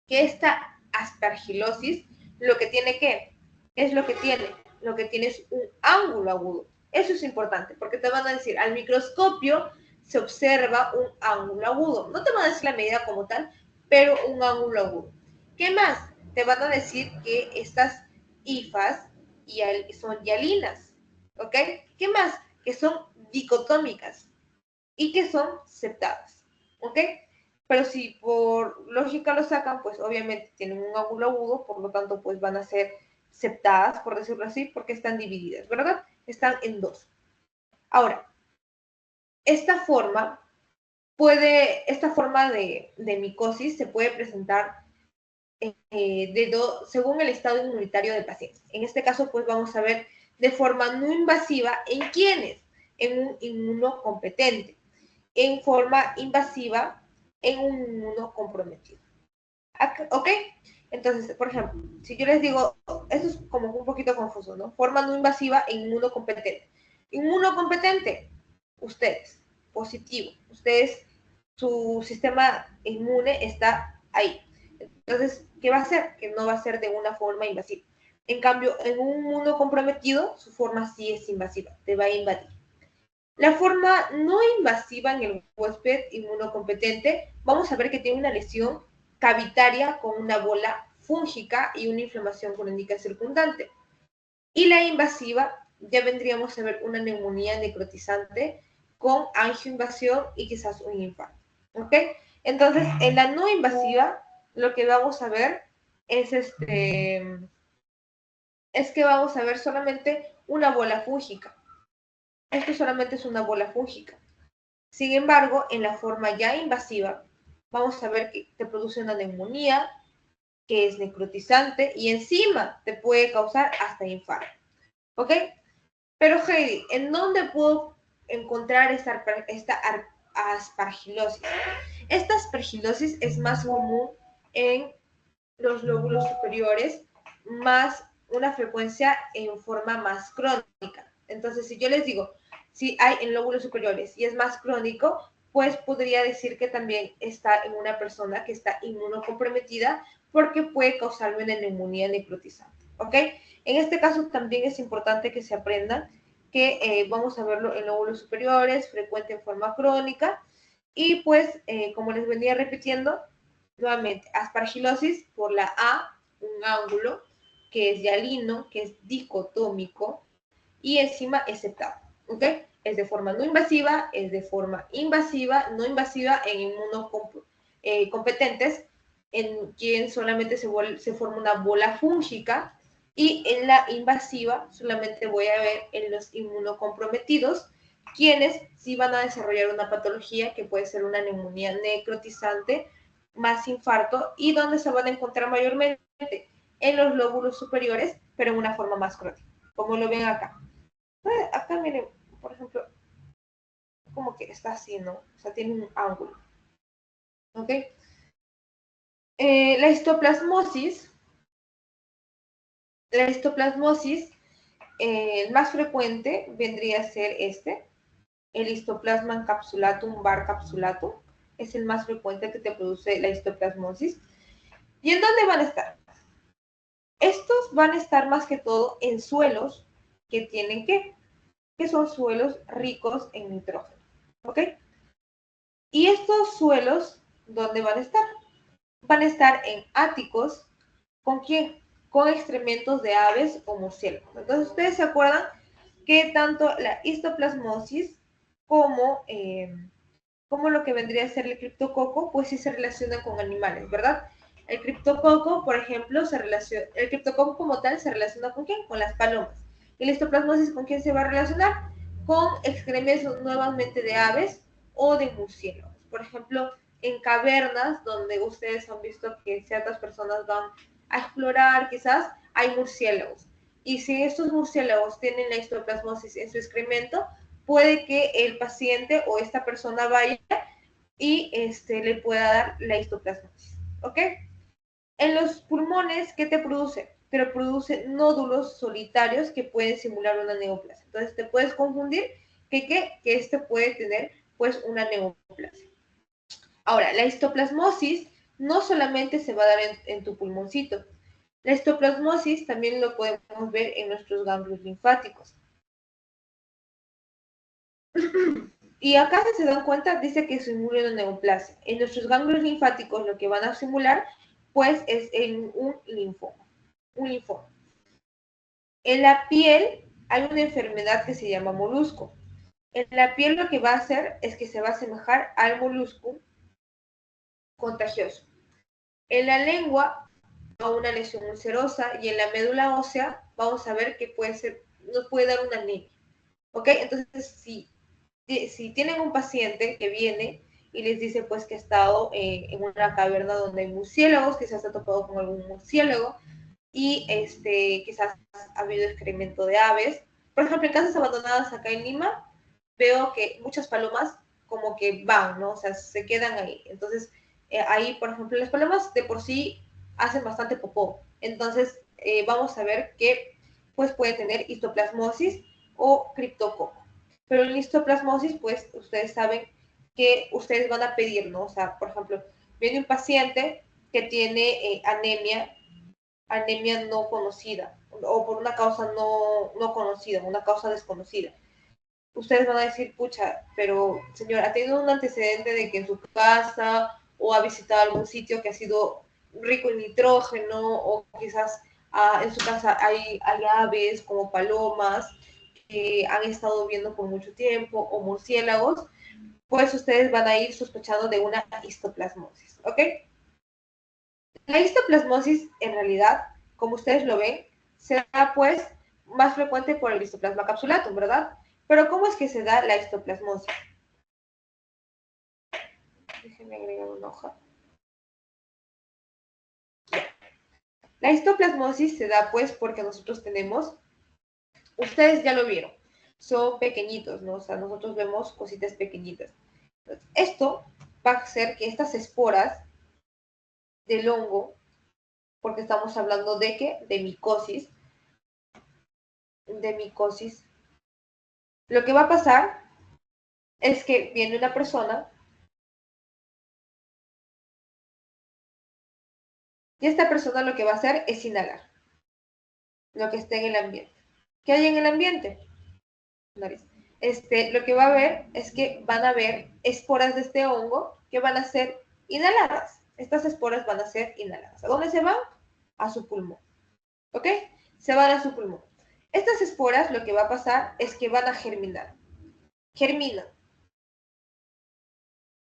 Que esta aspergilosis lo que tiene ¿qué? Es lo que tiene. Lo que tiene es un ángulo agudo. Eso es importante porque te van a decir, al microscopio se observa un ángulo agudo. No te van a decir la medida como tal, pero un ángulo agudo. ¿Qué más? Te van a decir que estas hifas son hialinas. ¿Ok? ¿Qué más? Que son dicotómicas y que son septadas. ¿Ok? Pero si por lógica lo sacan, pues obviamente tienen un ángulo agudo, por lo tanto, pues van a ser septadas, por decirlo así, porque están divididas, ¿verdad? Están en dos. Ahora, esta forma de micosis se puede presentar según el estado inmunitario del paciente. En este caso, pues vamos a ver de forma no invasiva en quiénes, en un inmunocompetente, en forma invasiva en un inmunocomprometido. ¿Ok? Entonces, por ejemplo, si yo les digo, esto es como un poquito confuso, ¿no? Forma no invasiva e inmunocompetente. Inmunocompetente, ustedes, positivo. Ustedes, su sistema inmune está ahí. Entonces, ¿qué va a hacer? Que no va a ser de una forma invasiva. En cambio, en un inmunocomprometido, su forma sí es invasiva, te va a invadir. La forma no invasiva en el huésped inmunocompetente, vamos a ver que tiene una lesión cavitaria con una bola fúngica y una inflamación crónica circundante. Y la invasiva, ya vendríamos a ver una neumonía necrotizante con angioinvasión y quizás un infarto. ¿Ok? Entonces, en la no invasiva, lo que vamos a ver es que vamos a ver solamente una bola fúngica. Esto solamente es una bola fúngica. Sin embargo, en la forma ya invasiva, vamos a ver que te produce una neumonía, que es necrotizante y encima te puede causar hasta infarto. ¿Ok? Pero Heidi, ¿en dónde puedo encontrar esta aspergilosis? Esta aspergilosis es más común en los lóbulos superiores, más una frecuencia en forma más crónica. Entonces, si yo les digo, si hay en lóbulos superiores y es más crónico, pues podría decir que también está en una persona que está inmunocomprometida porque puede causarme una neumonía necrotizante. ¿Ok? En este caso también es importante que se aprendan que vamos a verlo en lóbulos superiores, frecuente en forma crónica, y pues, como les venía repitiendo, nuevamente, aspergilosis por la A, un ángulo, que es hialino, que es dicotómico, y encima es septado, ¿ok? Es de forma no invasiva, es de forma invasiva, no invasiva en inmunocompetentes, en quien solamente se forma una bola fúngica, y en la invasiva solamente voy a ver en los inmunocomprometidos, quienes sí van a desarrollar una patología que puede ser una neumonía necrotizante, más infarto, y donde se van a encontrar mayormente en los lóbulos superiores, pero en una forma más crónica, como lo ven acá. Acá miren, por ejemplo, como que está así, ¿no? O sea, tiene un ángulo. ¿Ok? La histoplasmosis, el más frecuente vendría a ser el histoplasma encapsulatum var capsulatum, es el más frecuente que te produce la histoplasmosis. ¿Y en dónde van a estar? Estos van a estar más que todo en suelos que tienen que son suelos ricos en nitrógeno. ¿Ok? Y estos suelos, ¿dónde van a estar? Van a estar en áticos. ¿Con quién? Con excrementos de aves o murciélagos. Entonces, ustedes se acuerdan que tanto la histoplasmosis como, como lo que vendría a ser el criptococo, pues sí se relaciona con animales, ¿verdad? El criptococo, por ejemplo, el criptococo como tal se relaciona con quién? Con las palomas. ¿Y la histoplasmosis con quién se va a relacionar? Con excrementos nuevamente de aves o de murciélagos. Por ejemplo, en cavernas donde ustedes han visto que ciertas personas van a explorar, quizás hay murciélagos. Y si estos murciélagos tienen la histoplasmosis en su excremento, puede que el paciente o esta persona vaya y le pueda dar la histoplasmosis. ¿Ok? En los pulmones, ¿qué te produce? Pero produce nódulos solitarios que pueden simular una neoplasia. Entonces te puedes confundir que este puede tener pues una neoplasia. Ahora, la histoplasmosis no solamente se va a dar en tu pulmoncito. La histoplasmosis también lo podemos ver en nuestros ganglios linfáticos. Y acá, si se dan cuenta, dice que simula una neoplasia. En nuestros ganglios linfáticos lo que van a simular, pues, es en un linfoma. Un linfoma. En la piel hay una enfermedad que se llama molusco. En la piel lo que va a hacer es que se va a asemejar al molusco contagioso. En la lengua, a una lesión ulcerosa, y en la médula ósea, vamos a ver que nos puede dar una anemia. ¿Ok? Entonces, si tienen un paciente que viene y les dice pues que ha estado en una caverna donde hay murciélagos, quizás ha topado con algún murciélago, y quizás ha habido excremento de aves. Por ejemplo, en casas abandonadas acá en Lima, veo que muchas palomas como que van, ¿no? O sea, se quedan ahí. Entonces, ahí, por ejemplo, las palomas de por sí hacen bastante popó. Entonces, vamos a ver que pues puede tener histoplasmosis o criptococo. Pero en histoplasmosis, pues ustedes saben que ustedes van a pedir, ¿no? O sea, por ejemplo, viene un paciente que tiene anemia no conocida o por una causa no conocida, una causa desconocida. Ustedes van a decir, pucha, pero señor, ¿ha tenido un antecedente de que en su casa o ha visitado algún sitio que ha sido rico en nitrógeno o quizás en su casa hay aves como palomas que han estado viendo por mucho tiempo o murciélagos? Pues ustedes van a ir sospechando de una histoplasmosis, ¿ok? La histoplasmosis, en realidad, como ustedes lo ven, será pues más frecuente por el histoplasma capsulatum, ¿verdad? Pero ¿cómo es que se da la histoplasmosis? Déjenme agregar una hoja. La histoplasmosis se da pues porque nosotros tenemos, ustedes ya lo vieron, son pequeñitos, ¿no? O sea, nosotros vemos cositas pequeñitas. Entonces, esto va a hacer que estas esporas del hongo, porque estamos hablando de qué? De micosis. Lo que va a pasar es que viene una persona y esta persona lo que va a hacer es inhalar lo que está en el ambiente. ¿Qué hay en el ambiente? Nariz. Lo que va a haber es que van a haber esporas de este hongo que van a ser inhaladas. Estas esporas van a ser inhaladas. ¿A dónde se van? A su pulmón. ¿Ok? Se van a su pulmón. Estas esporas lo que va a pasar es que van a germinar. Germinan.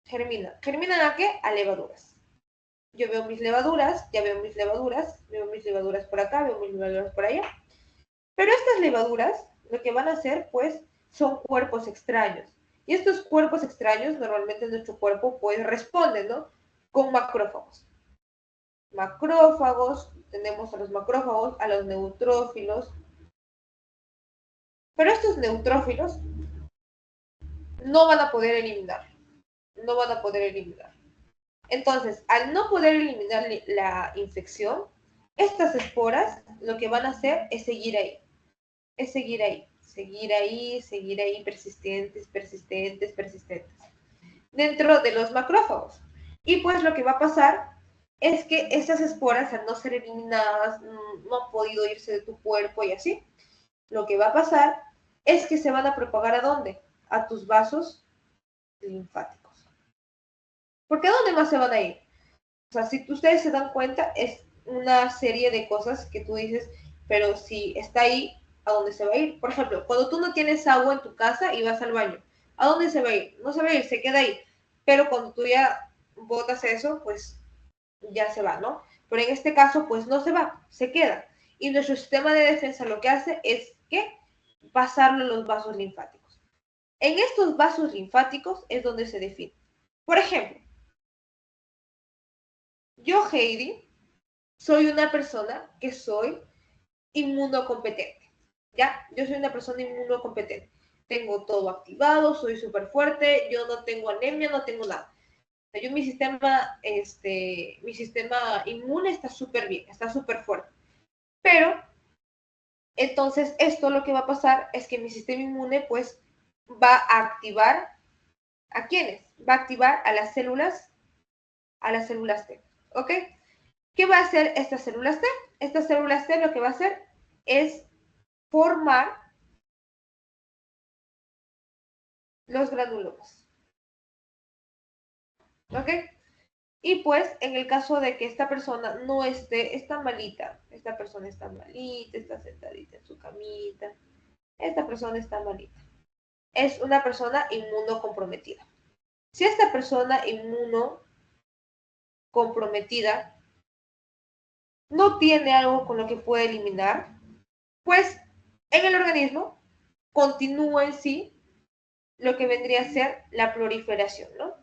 Germinan. ¿Germinan a qué? A levaduras. Yo veo mis levaduras, ya veo mis levaduras por acá, veo mis levaduras por allá. Pero estas levaduras lo que van a hacer, pues, son cuerpos extraños. Y estos cuerpos extraños, normalmente nuestro cuerpo, pues, responden, ¿no? Con macrófagos. Macrófagos, tenemos a los macrófagos, a los neutrófilos. Pero estos neutrófilos no van a poder eliminar. No van a poder eliminar. Entonces, al no poder eliminar la infección, estas esporas lo que van a hacer es seguir ahí. Es seguir ahí, seguir ahí, persistentes, persistentes, persistentes, dentro de los macrófagos. Y pues lo que va a pasar es que estas esporas, al no ser eliminadas, no han podido irse de tu cuerpo y así, lo que va a pasar es que se van a propagar ¿a dónde? A tus vasos linfáticos. ¿Porque a dónde más se van a ir? O sea, si ustedes se dan cuenta, es una serie de cosas que tú dices, pero si está ahí, ¿a dónde se va a ir? Por ejemplo, cuando tú no tienes agua en tu casa y vas al baño, ¿a dónde se va a ir? No se va a ir, se queda ahí. Pero cuando tú ya botas eso, pues ya se va, ¿no? Pero en este caso, pues no se va, se queda. Y nuestro sistema de defensa lo que hace es que pasarlo a los vasos linfáticos. En estos vasos linfáticos es donde se define. Por ejemplo, yo, Heidi, soy una persona que soy inmunocompetente. ¿Ya? Yo soy una persona inmunocompetente. Tengo todo activado, soy súper fuerte, yo no tengo anemia, no tengo nada. Yo mi sistema inmune está súper bien, está súper fuerte. Pero, entonces, esto lo que va a pasar es que mi sistema inmune, pues, va a activar, ¿a quiénes? Va a activar a las células T. ¿Ok? ¿Qué va a hacer estas células T? Estas células T lo que va a hacer es formar los granulomas. ¿Ok? Y pues en el caso de que esta persona no está malita, esta persona está malita, está sentadita en su camita, esta persona está malita. Es una persona inmunocomprometida. Si esta persona inmunocomprometida no tiene algo con lo que puede eliminar, pues en el organismo continúa en sí lo que vendría a ser la proliferación, ¿no?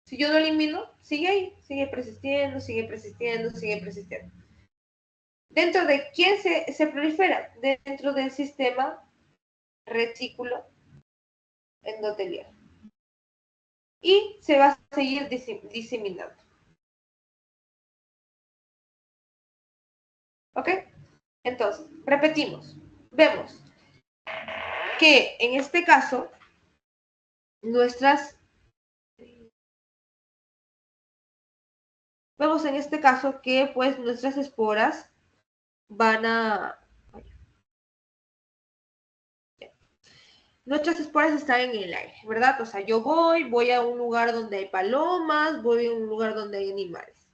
Si yo no elimino, sigue ahí, sigue persistiendo, sigue persistiendo, sigue persistiendo. ¿Dentro de quién se prolifera? Dentro del sistema retículo endotelial. y se va a seguir diseminando. ¿Ok? Entonces, repetimos. Vemos que en este caso, vemos en este caso que pues nuestras esporas van a... Nuestras esporas están en el aire, ¿verdad? O sea, yo voy a un lugar donde hay palomas, voy a un lugar donde hay animales.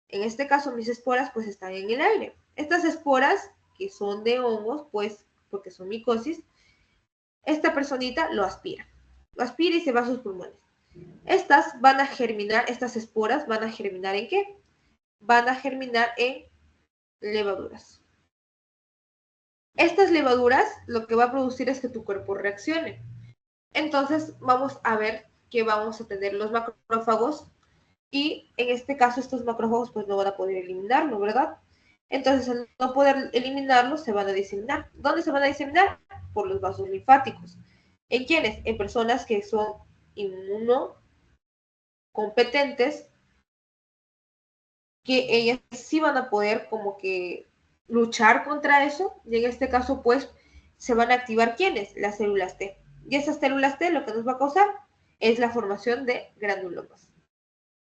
En este caso, mis esporas pues están en el aire. Estas esporas, que son de hongos, pues porque son micosis, esta personita lo aspira y se va a sus pulmones. Estas van a germinar, estas esporas van a germinar ¿en qué? Van a germinar en levaduras. Estas levaduras lo que va a producir es que tu cuerpo reaccione. Entonces vamos a ver que vamos a tener los macrófagos y en este caso estos macrófagos pues no van a poder eliminarlo, ¿verdad? Entonces al no poder eliminarlo se van a diseminar. ¿Dónde se van a diseminar? Por los vasos linfáticos. ¿En quiénes? En personas que son inmunocompetentes, que ellas sí van a poder como que luchar contra eso, y en este caso pues se van a activar ¿quiénes? Las células T. Y esas células T lo que nos va a causar es la formación de granulomas.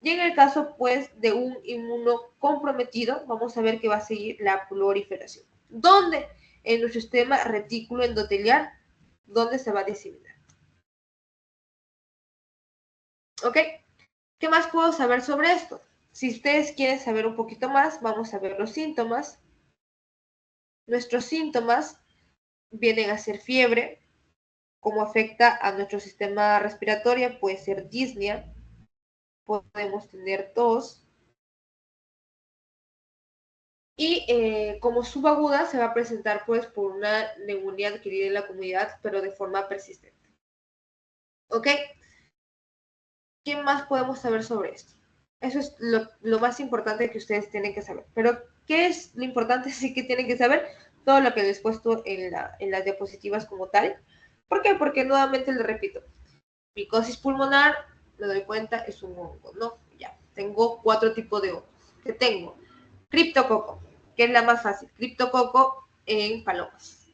Y en el caso pues de un inmunocomprometido, vamos a ver que va a seguir la proliferación. ¿Dónde? En nuestro sistema retículo endotelial, donde se va a diseminar. ¿Ok? ¿Qué más puedo saber sobre esto? Si ustedes quieren saber un poquito más, vamos a ver los síntomas. Nuestros síntomas vienen a ser fiebre, como afecta a nuestro sistema respiratorio, puede ser disnea, podemos tener tos, y como subaguda se va a presentar pues por una neumonía adquirida en la comunidad, pero de forma persistente. ¿Ok? ¿Qué más podemos saber sobre esto? Eso es lo más importante que ustedes tienen que saber. Pero, ¿qué es lo importante sí que tienen que saber? Todo lo que les he puesto en las diapositivas como tal. ¿Por qué? Porque nuevamente les repito, micosis pulmonar, me doy cuenta, es un hongo, ¿no? Ya, tengo 4 tipos de hongos. ¿Qué tengo? Criptococo, que es la más fácil. Criptococo en palomas.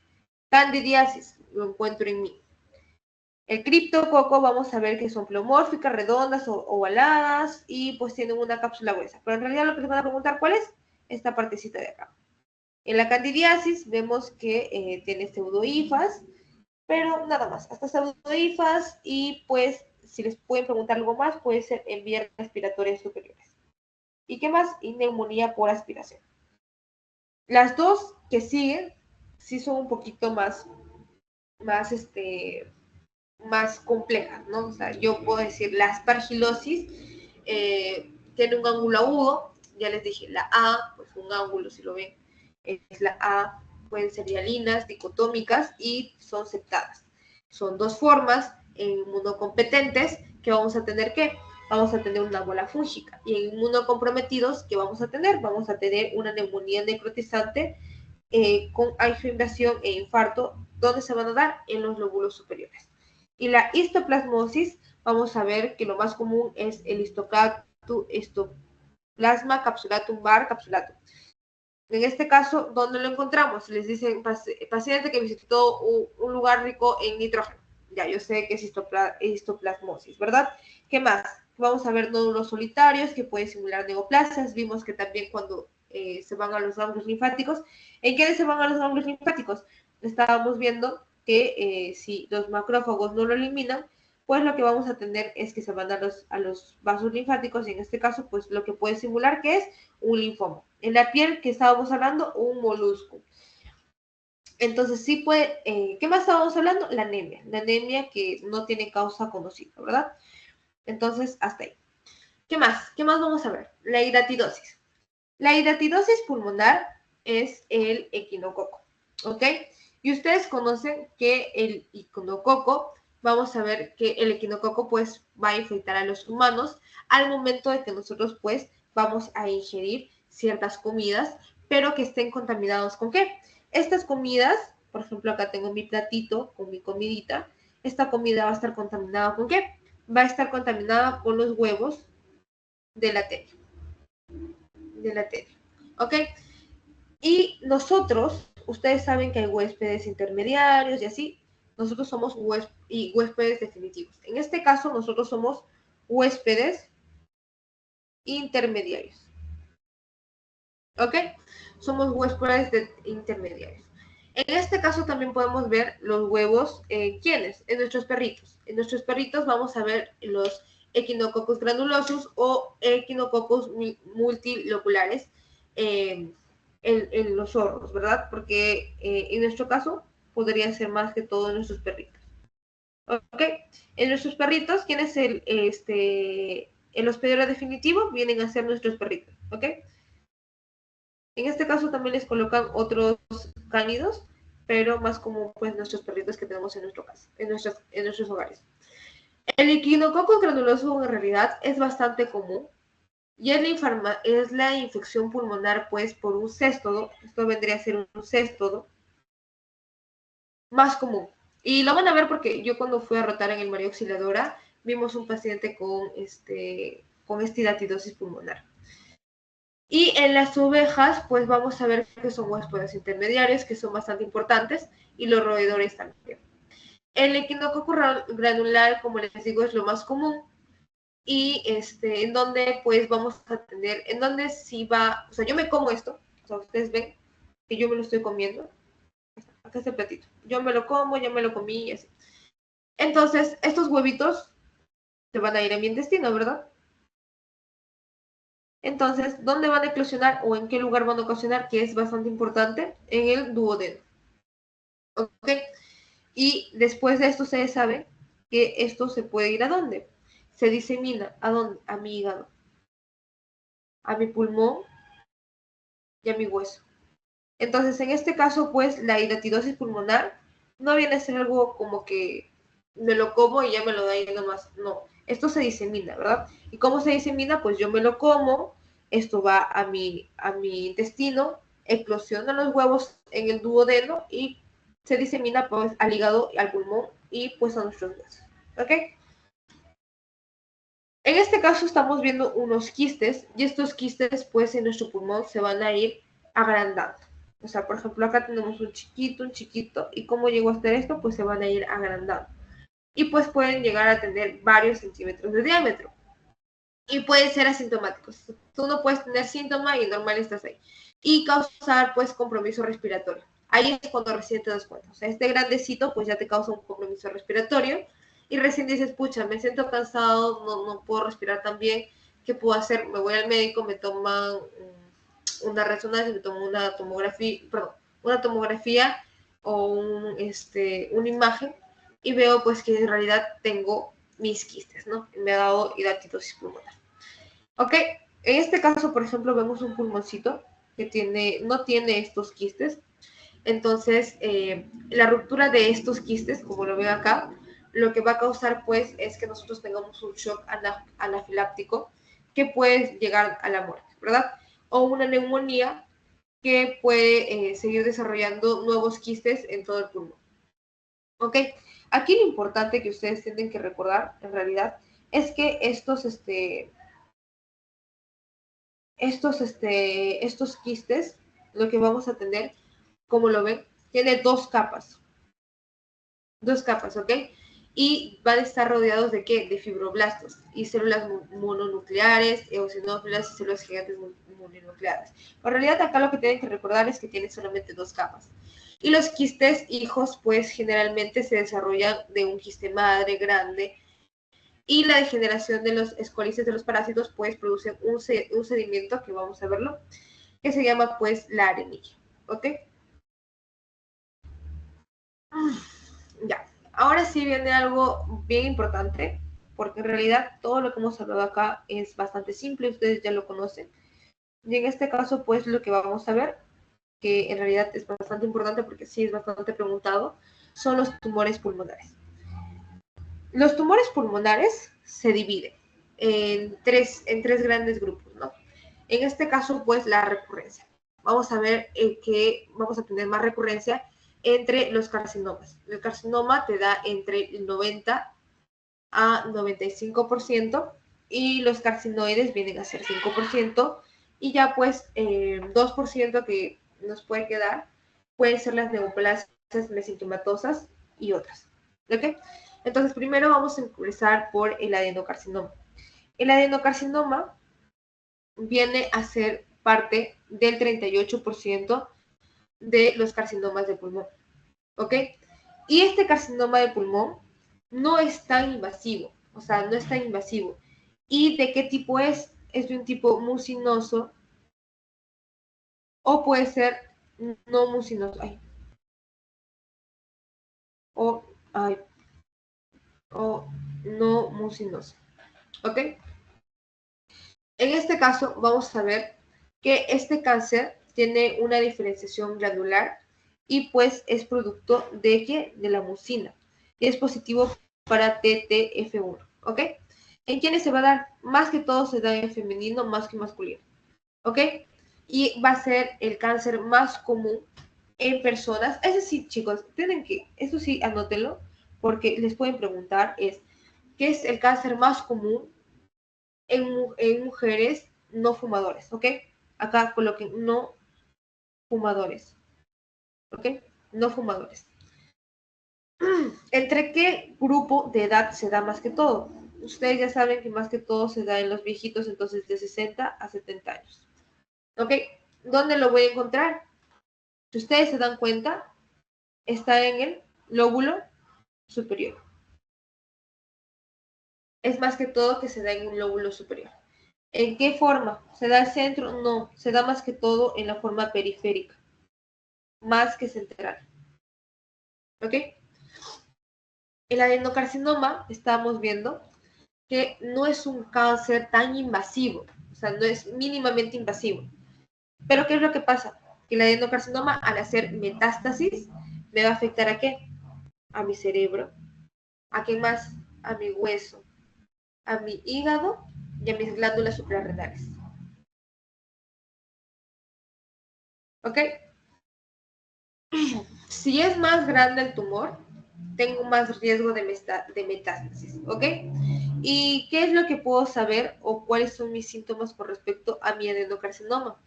Candidiasis, lo encuentro en mí. El criptococo vamos a ver que son pleomórficas, redondas o ovaladas y pues tienen una cápsula gruesa. Pero en realidad lo que se van a preguntar, ¿cuál es? Esta partecita de acá. En la candidiasis vemos que tiene pseudohifas, pero nada más, hasta pseudohifas y pues si les pueden preguntar algo más puede ser en vías respiratorias superiores. ¿Y qué más? Y neumonía por aspiración. Las dos que siguen sí son un poquito más más complejas, ¿no? O sea, yo puedo decir la aspergilosis tiene un ángulo agudo, ya les dije, la A, pues un ángulo, si lo ven, es la A, pueden ser hialinas, dicotómicas y son septadas. Son dos formas inmunocompetentes que vamos a tener ¿qué? Vamos a tener una bola fúngica. Y en inmunocomprometidos, ¿qué vamos a tener? Vamos a tener una neumonía necrotizante con invasión e infarto, ¿dónde se van a dar? En los lóbulos superiores. Y la histoplasmosis, vamos a ver que lo más común es el histoplasma capsulatum var capsulatum. En este caso, ¿dónde lo encontramos? Les dicen paciente que visitó un lugar rico en nitrógeno. Ya, yo sé que es histoplasmosis, ¿verdad? ¿Qué más? Vamos a ver nódulos solitarios que pueden simular neoplasias. Vimos que también cuando se van a los ganglios linfáticos. ¿En qué se van a los ganglios linfáticos? Estábamos viendo que si los macrófagos no lo eliminan, pues lo que vamos a tener es que se van a los vasos linfáticos y en este caso, pues lo que puede simular que es un linfoma. En la piel que estábamos hablando, un molusco. Entonces sí puede, ¿qué más estábamos hablando? La anemia que no tiene causa conocida, ¿verdad? Entonces, hasta ahí. ¿Qué más? ¿Qué más vamos a ver? La hidatidosis. La hidatidosis pulmonar es el equinococo, ¿ok? Y ustedes conocen que el equinococo, vamos a ver que el equinococo pues va a infectar a los humanos al momento de que nosotros pues vamos a ingerir ciertas comidas, pero que estén contaminados ¿con qué? Estas comidas, por ejemplo acá tengo mi platito con mi comidita, esta comida va a estar contaminada ¿con qué? va a estar contaminada con los huevos de la tela. ¿Ok? Y nosotros, ustedes saben que hay huéspedes intermediarios y así, nosotros somos huéspedes definitivos. En este caso, nosotros somos huéspedes intermediarios. ¿Ok? Somos huéspedes intermediarios. En este caso también podemos ver los huevos, ¿quiénes? En nuestros perritos. En nuestros perritos vamos a ver los Echinococcus granulosus o Echinococcus multiloculares en los zorros, ¿verdad? Porque en nuestro caso podría ser más que todo en nuestros perritos. ¿Ok? En nuestros perritos, ¿quién es el hospedero definitivo? Vienen a ser nuestros perritos, ¿ok? En este caso también les colocan otros cánidos, pero más como pues nuestros perritos que tenemos en nuestro caso, en nuestros hogares. El equinococo granuloso en realidad es bastante común y es la infección pulmonar pues por un céstodo, esto vendría a ser un céstodo, más común. Y lo van a ver porque yo cuando fui a rotar en el María Auxiliadora vimos un paciente con estidatidosis pulmonar. Y en las ovejas, pues vamos a ver que son huéspedes intermediarios, que son bastante importantes, y los roedores también. El equinococo granular, como les digo, es lo más común, y en donde pues vamos a tener, en donde si va, o sea, yo me como esto, o sea, ustedes ven que yo me lo estoy comiendo, acá está el platito, yo me lo como, ya me lo comí, y así. Entonces, estos huevitos se van a ir a mi intestino, ¿verdad? Entonces, ¿dónde van a eclosionar o en qué lugar van a eclosionar? Que es bastante importante, en el duodeno. ¿Ok? Y después de esto ustedes saben que esto se puede ir ¿a dónde? Se disemina, ¿a dónde? A mi hígado, a mi pulmón y a mi hueso. Entonces, en este caso, pues, la hidatidosis pulmonar no viene a ser algo como que me lo como y ya me lo da ahí nomás. No, esto se disemina, ¿verdad? ¿Y cómo se disemina? Pues yo me lo como, esto va a mi intestino, eclosiona los huevos en el duodeno y se disemina pues al hígado, al pulmón y pues a nuestros huesos. ¿Ok? En este caso estamos viendo unos quistes y estos quistes pues en nuestro pulmón se van a ir agrandando. O sea, por ejemplo, acá tenemos un chiquito, y cómo llegó a estar esto, pues se van a ir agrandando. Y pues pueden llegar a tener varios centímetros de diámetro. Y pueden ser asintomáticos. Tú no puedes tener síntoma y normal estás ahí. Y causar pues compromiso respiratorio. Ahí es cuando recién te das cuenta. O sea, este grandecito pues ya te causa un compromiso respiratorio y recién dices, pucha, me siento cansado, no puedo respirar tan bien, ¿qué puedo hacer? Me voy al médico, me toman una resonancia, me tomo una tomografía o una imagen y veo pues que en realidad tengo mis quistes, ¿no? Me ha dado hidatidosis pulmonar. Ok, en este caso, por ejemplo, vemos un pulmoncito que no tiene estos quistes. Entonces, la ruptura de estos quistes, como lo veo acá, lo que va a causar, pues, es que nosotros tengamos un shock anafiláctico que puede llegar a la muerte, ¿verdad? O una neumonía que puede seguir desarrollando nuevos quistes en todo el pulmón. ¿Ok? Aquí lo importante que ustedes tienen que recordar, en realidad, es que estos quistes, lo que vamos a tener, como lo ven, tiene dos capas, ¿ok? Y van a estar rodeados de ¿qué? De fibroblastos y células mononucleares, eosinófilas y células gigantes mononucleares. En realidad acá lo que tienen que recordar es que tiene solamente dos capas. Y los quistes hijos, pues generalmente se desarrollan de un quiste madre grande y la degeneración de los escolices de los parásitos, pues producen un sedimento, que vamos a verlo, que se llama pues la arenilla, ¿ok? Ya, ahora sí viene algo bien importante, porque en realidad todo lo que hemos hablado acá es bastante simple, ustedes ya lo conocen. Y en este caso, pues lo que vamos a ver, que en realidad es bastante importante porque sí es bastante preguntado, son los tumores pulmonares. Los tumores pulmonares se dividen en tres grandes grupos, ¿no? En este caso, pues la recurrencia. Vamos a ver que vamos a tener más recurrencia entre los carcinomas. El carcinoma te da entre el 90 a 95% y los carcinoides vienen a ser 5% y ya pues 2% que nos puede quedar pueden ser las neoplasias mesenquimomatosas y otras. ¿Ok? Entonces primero vamos a empezar por el adenocarcinoma. El adenocarcinoma viene a ser parte del 38% de los carcinomas de pulmón. ¿Ok? Y este carcinoma de pulmón no es tan invasivo, o sea, no es tan invasivo. ¿Y de qué tipo es? Es de un tipo mucinoso o puede ser no mucinoso. O, ay, o no mucinoso. ¿Ok? En este caso vamos a ver que este cáncer tiene una diferenciación glandular y pues es producto de ¿qué? De la mucina. Y es positivo para TTF1, ¿ok? ¿En quiénes se va a dar? Más que todo se da en femenino más que masculino, ¿ok? Y va a ser el cáncer más común en personas. Es decir, chicos, tienen que, esto sí, anótenlo, porque les pueden preguntar, ¿qué es el cáncer más común en mujeres no fumadores? ¿Ok? Acá coloquen no fumadores, ¿ok? No fumadores. ¿Entre qué grupo de edad se da más que todo? Ustedes ya saben que más que todo se da en los viejitos, entonces de 60 a 70 años. ¿Ok? ¿Dónde lo voy a encontrar? Si ustedes se dan cuenta, está en el lóbulo superior. Es más que todo que se da en un lóbulo superior. ¿En qué forma? ¿Se da al centro? No, se da más que todo en la forma periférica, más que central. ¿Ok? El adenocarcinoma, estamos viendo que no es un cáncer tan invasivo, o sea, no es mínimamente invasivo. Pero ¿qué es lo que pasa? Que el adenocarcinoma, al hacer metástasis, me va a afectar ¿a qué? A mi cerebro. ¿A qué más? A mi hueso, a mi hígado y a mis glándulas suprarrenales. ¿Ok? Si es más grande el tumor, tengo más riesgo de metástasis. ¿Ok? ¿Y qué es lo que puedo saber o cuáles son mis síntomas con respecto a mi adenocarcinoma?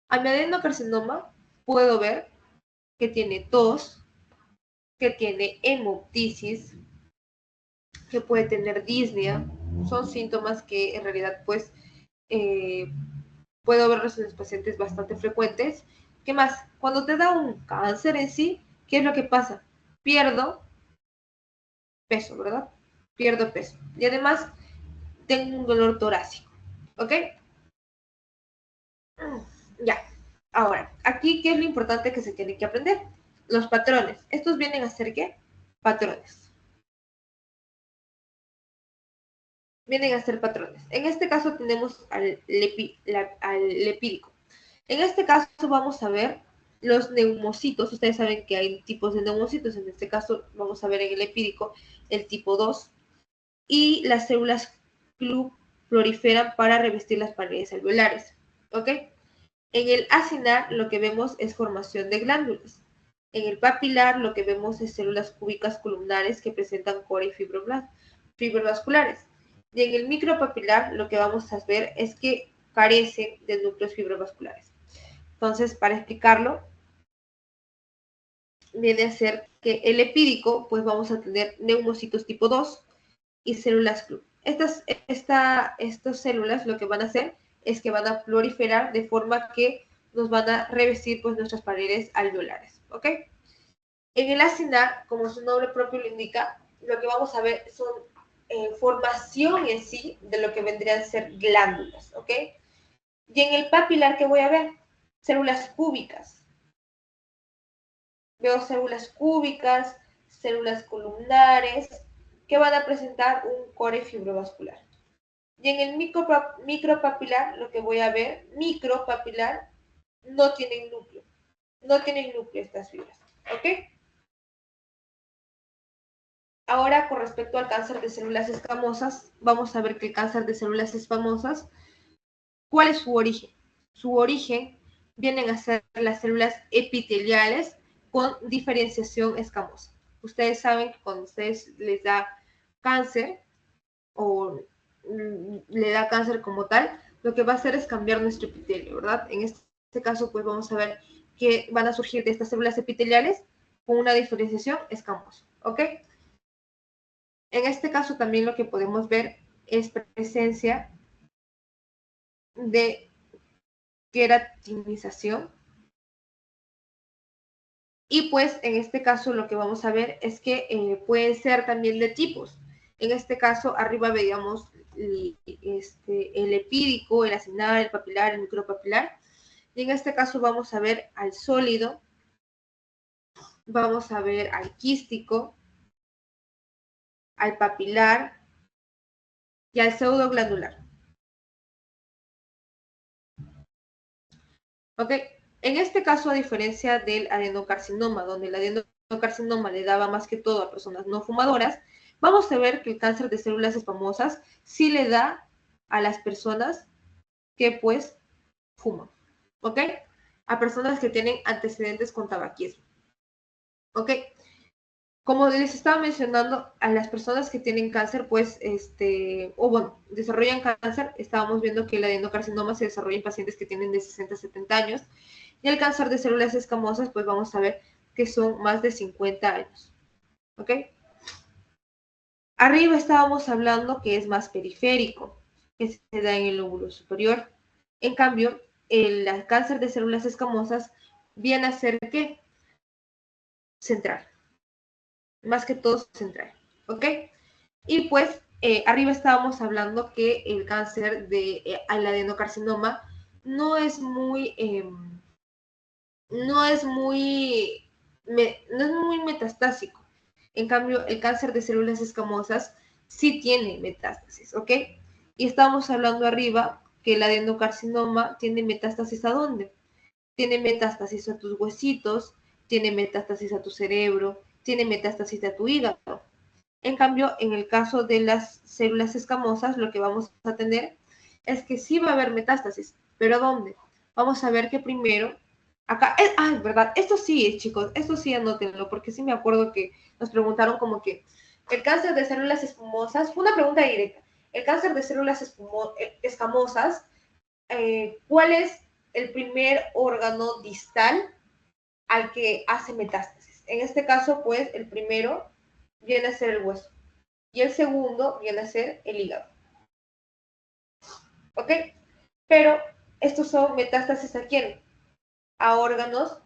A mi adenocarcinoma puedo ver que tiene tos, que tiene hemoptisis, que puede tener disnea. Son síntomas que en realidad pues eh, puedo verlos en los pacientes bastante frecuentes. ¿Qué más? Cuando te da un cáncer en sí, ¿qué es lo que pasa? Pierdo peso, ¿verdad? Pierdo peso. Y además tengo un dolor torácico. ¿Ok? Ya. Ahora, aquí, ¿qué es lo importante que se tiene que aprender? Los patrones. Estos vienen a ser ¿qué? Patrones. Vienen a ser patrones. En este caso tenemos al lepídico. En este caso vamos a ver los neumocitos. Ustedes saben que hay tipos de neumocitos. En este caso vamos a ver en el lepídico el tipo 2. Y las células club proliferan para revestir las paredes alveolares. ¿Ok? En el acinar lo que vemos es formación de glándulas. En el papilar lo que vemos es células cúbicas columnares que presentan core y fibrovasculares. Y en el micropapilar lo que vamos a ver es que carece de núcleos fibrovasculares. Entonces, para explicarlo, viene a ser que el lepídico, pues vamos a tener neumocitos tipo 2 y células club. Estas células lo que van a hacer es que van a proliferar de forma que nos van a revestir pues nuestras paredes alveolares, ¿ok? En el acinar, como su nombre propio lo indica, lo que vamos a ver son formación en sí de lo que vendrían a ser glándulas, ¿ok? Y en el papilar, ¿qué voy a ver? Células cúbicas. Veo células cúbicas, células columnares, que van a presentar un core fibrovascular. Y en el micropapilar, lo que voy a ver, micropapilar, no tienen núcleo. No tienen núcleo estas fibras. ¿Ok? Ahora, con respecto al cáncer de células escamosas, vamos a ver que el cáncer de células escamosas, ¿cuál es su origen? Su origen vienen a ser las células epiteliales con diferenciación escamosa. Ustedes saben que cuando ustedes les da cáncer, le da cáncer como tal, lo que va a hacer es cambiar nuestro epitelio, ¿verdad? En este caso, pues vamos a ver que van a surgir de estas células epiteliales con una diferenciación escamosa, ¿ok? En este caso también lo que podemos ver es presencia de queratinización. Y pues en este caso lo que vamos a ver es que pueden ser también de tipos. En este caso arriba veíamos el epídico, el acinar, el papilar, el micropapilar. Y en este caso vamos a ver al sólido, vamos a ver al quístico, al papilar y al pseudoglandular. ¿Ok? En este caso, a diferencia del adenocarcinoma, donde el adenocarcinoma le daba más que todo a personas no fumadoras, vamos a ver que el cáncer de células escamosas sí le da a las personas que pues fuman, ¿ok? A personas que tienen antecedentes con tabaquismo, ¿ok? Como les estaba mencionando, a las personas que tienen cáncer, pues, desarrollan cáncer, estábamos viendo que el adenocarcinoma se desarrolla en pacientes que tienen de 60 a 70 años, y el cáncer de células escamosas, pues vamos a ver que son más de 50 años, ¿ok? Arriba estábamos hablando que es más periférico, que se da en el lóbulo superior. En cambio, el cáncer de células escamosas viene a ser, ¿qué? Central. Más que todo central, ¿ok? Y pues arriba estábamos hablando que el cáncer al adenocarcinoma no es muy, no es muy, no es muy metastásico. En cambio, el cáncer de células escamosas sí tiene metástasis, ¿ok? Y estábamos hablando arriba que el adenocarcinoma tiene metástasis ¿a dónde? Tiene metástasis a tus huesitos, tiene metástasis a tu cerebro, tiene metástasis a tu hígado. En cambio, en el caso de las células escamosas, lo que vamos a tener es que sí va a haber metástasis, pero ¿a dónde? Vamos a ver que primero, acá, verdad, esto sí, chicos, esto sí anótenlo, porque sí me acuerdo que nos preguntaron como que el cáncer de células escamosas, fue una pregunta directa, el cáncer de células escamosas, ¿cuál es el primer órgano distal al que hace metástasis? En este caso, pues, el primero viene a ser el hueso y el segundo viene a ser el hígado. ¿Ok? Pero estos son metástasis ¿a quién? A órganos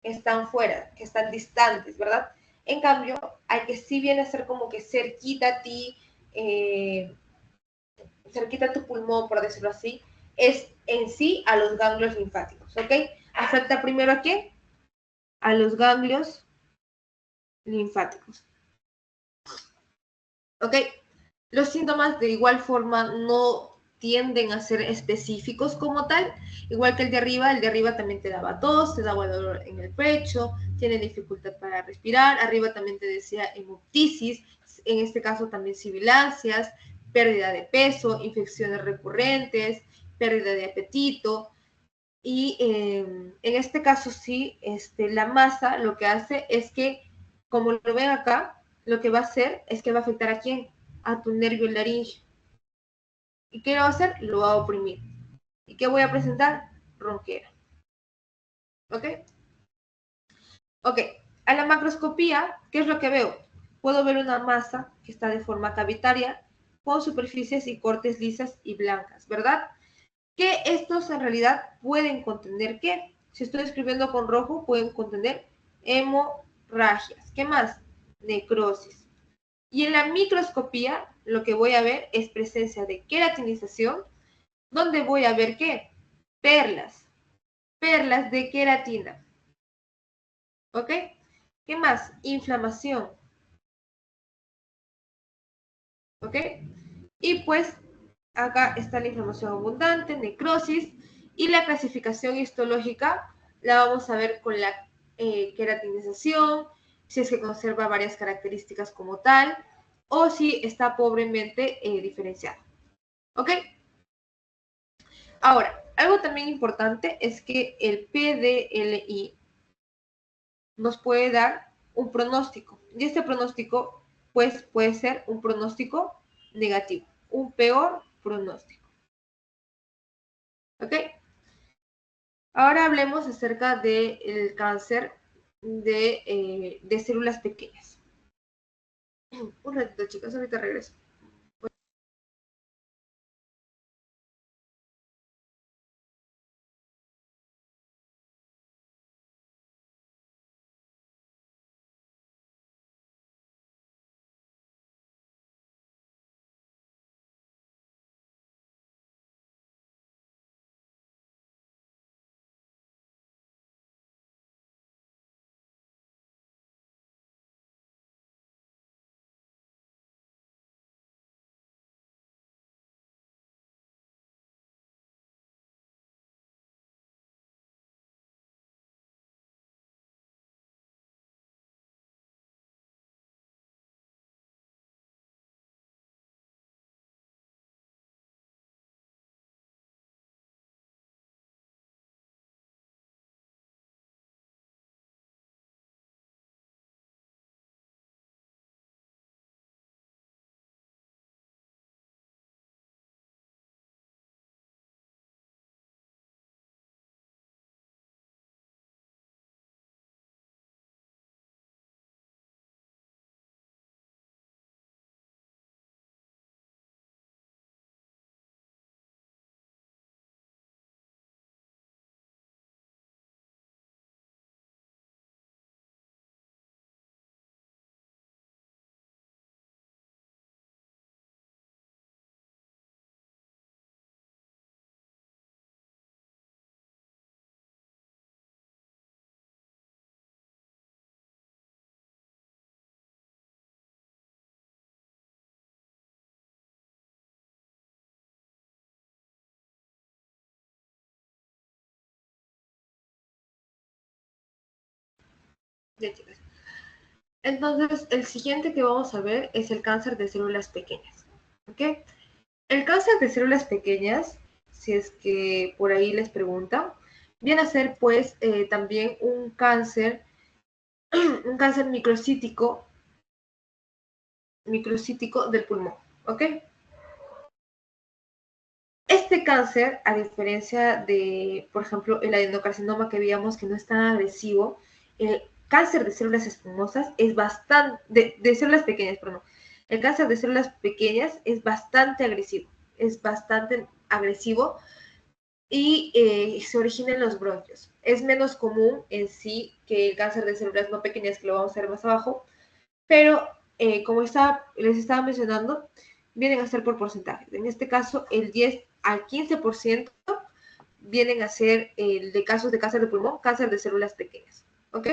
que están fuera, que están distantes, ¿verdad? En cambio, al que sí viene a ser como que cerquita a ti, cerquita a tu pulmón, por decirlo así, es en sí a los ganglios linfáticos, ¿ok? Afecta primero a qué? A los ganglios linfáticos. ¿Ok? Los síntomas de igual forma no tienden a ser específicos como tal, igual que el de arriba también te daba tos, te daba dolor en el pecho, tiene dificultad para respirar, arriba también te decía hemoptisis, en este caso también sibilancias, pérdida de peso, infecciones recurrentes, pérdida de apetito, y en este caso sí, la masa lo que hace es que, como lo ven acá, lo que va a hacer es que va a afectar ¿a quién? A tu nervio laringio. ¿Y qué va a hacer? Lo va a oprimir. ¿Y qué voy a presentar? Ronquera. ¿Ok? Ok. A la macroscopía, ¿qué es lo que veo? Puedo ver una masa que está de forma cavitaria con superficies y cortes lisas y blancas, ¿verdad? Que estos en realidad pueden contener ¿qué? Si estoy escribiendo con rojo, pueden contener hemorragias. ¿Qué más? Necrosis. Y en la microscopía, lo que voy a ver es presencia de queratinización, donde voy a ver ¿qué? Perlas. Perlas de queratina. ¿Ok? ¿Qué más? Inflamación. ¿Ok? Y pues acá está la inflamación abundante, necrosis, y la clasificación histológica la vamos a ver con la queratinización, si es que conserva varias características como tal, o si está pobremente diferenciado. ¿Ok? Ahora, algo también importante es que el PDLI nos puede dar un pronóstico, y este pronóstico pues puede ser un pronóstico negativo un peor pronóstico. ¿Ok? Ahora hablemos acerca del cáncer de células pequeñas. Un ratito, chicos, ahorita regreso. Ya, chicos. Entonces, el siguiente que vamos a ver es el cáncer de células pequeñas. ¿Ok? El cáncer de células pequeñas, si es que por ahí les preguntan, viene a ser pues también un cáncer microcítico del pulmón. ¿Ok? Este cáncer, a diferencia de, por ejemplo, el adenocarcinoma que veíamos que no es tan agresivo, el cáncer de células escamosas es bastante, de células pequeñas, perdón. El cáncer de células pequeñas es bastante agresivo y se origina en los bronquios. Es menos común en sí que el cáncer de células no pequeñas, que lo vamos a ver más abajo, pero como les estaba mencionando, vienen a ser por porcentaje. En este caso, el 10 al 15% vienen a ser de casos de cáncer de pulmón, cáncer de células pequeñas. ¿Ok?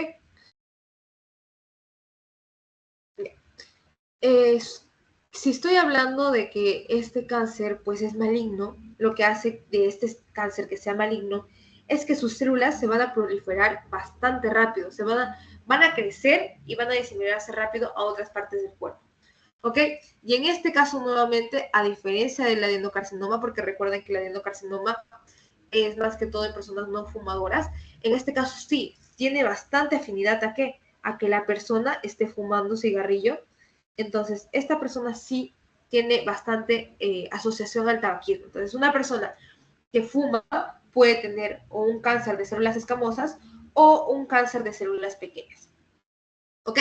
Si estoy hablando de que este cáncer pues es maligno, lo que hace de este cáncer que sea maligno es que sus células se van a proliferar bastante rápido, van a crecer y van a diseminarse rápido a otras partes del cuerpo. ¿Ok? Y en este caso, nuevamente, a diferencia del adenocarcinoma, porque recuerden que el adenocarcinoma es más que todo en personas no fumadoras, en este caso sí, tiene bastante afinidad a qué? A que la persona esté fumando cigarrillo. Entonces, esta persona sí tiene bastante asociación al tabaquismo. Entonces, una persona que fuma puede tener o un cáncer de células escamosas o un cáncer de células pequeñas. ¿Ok?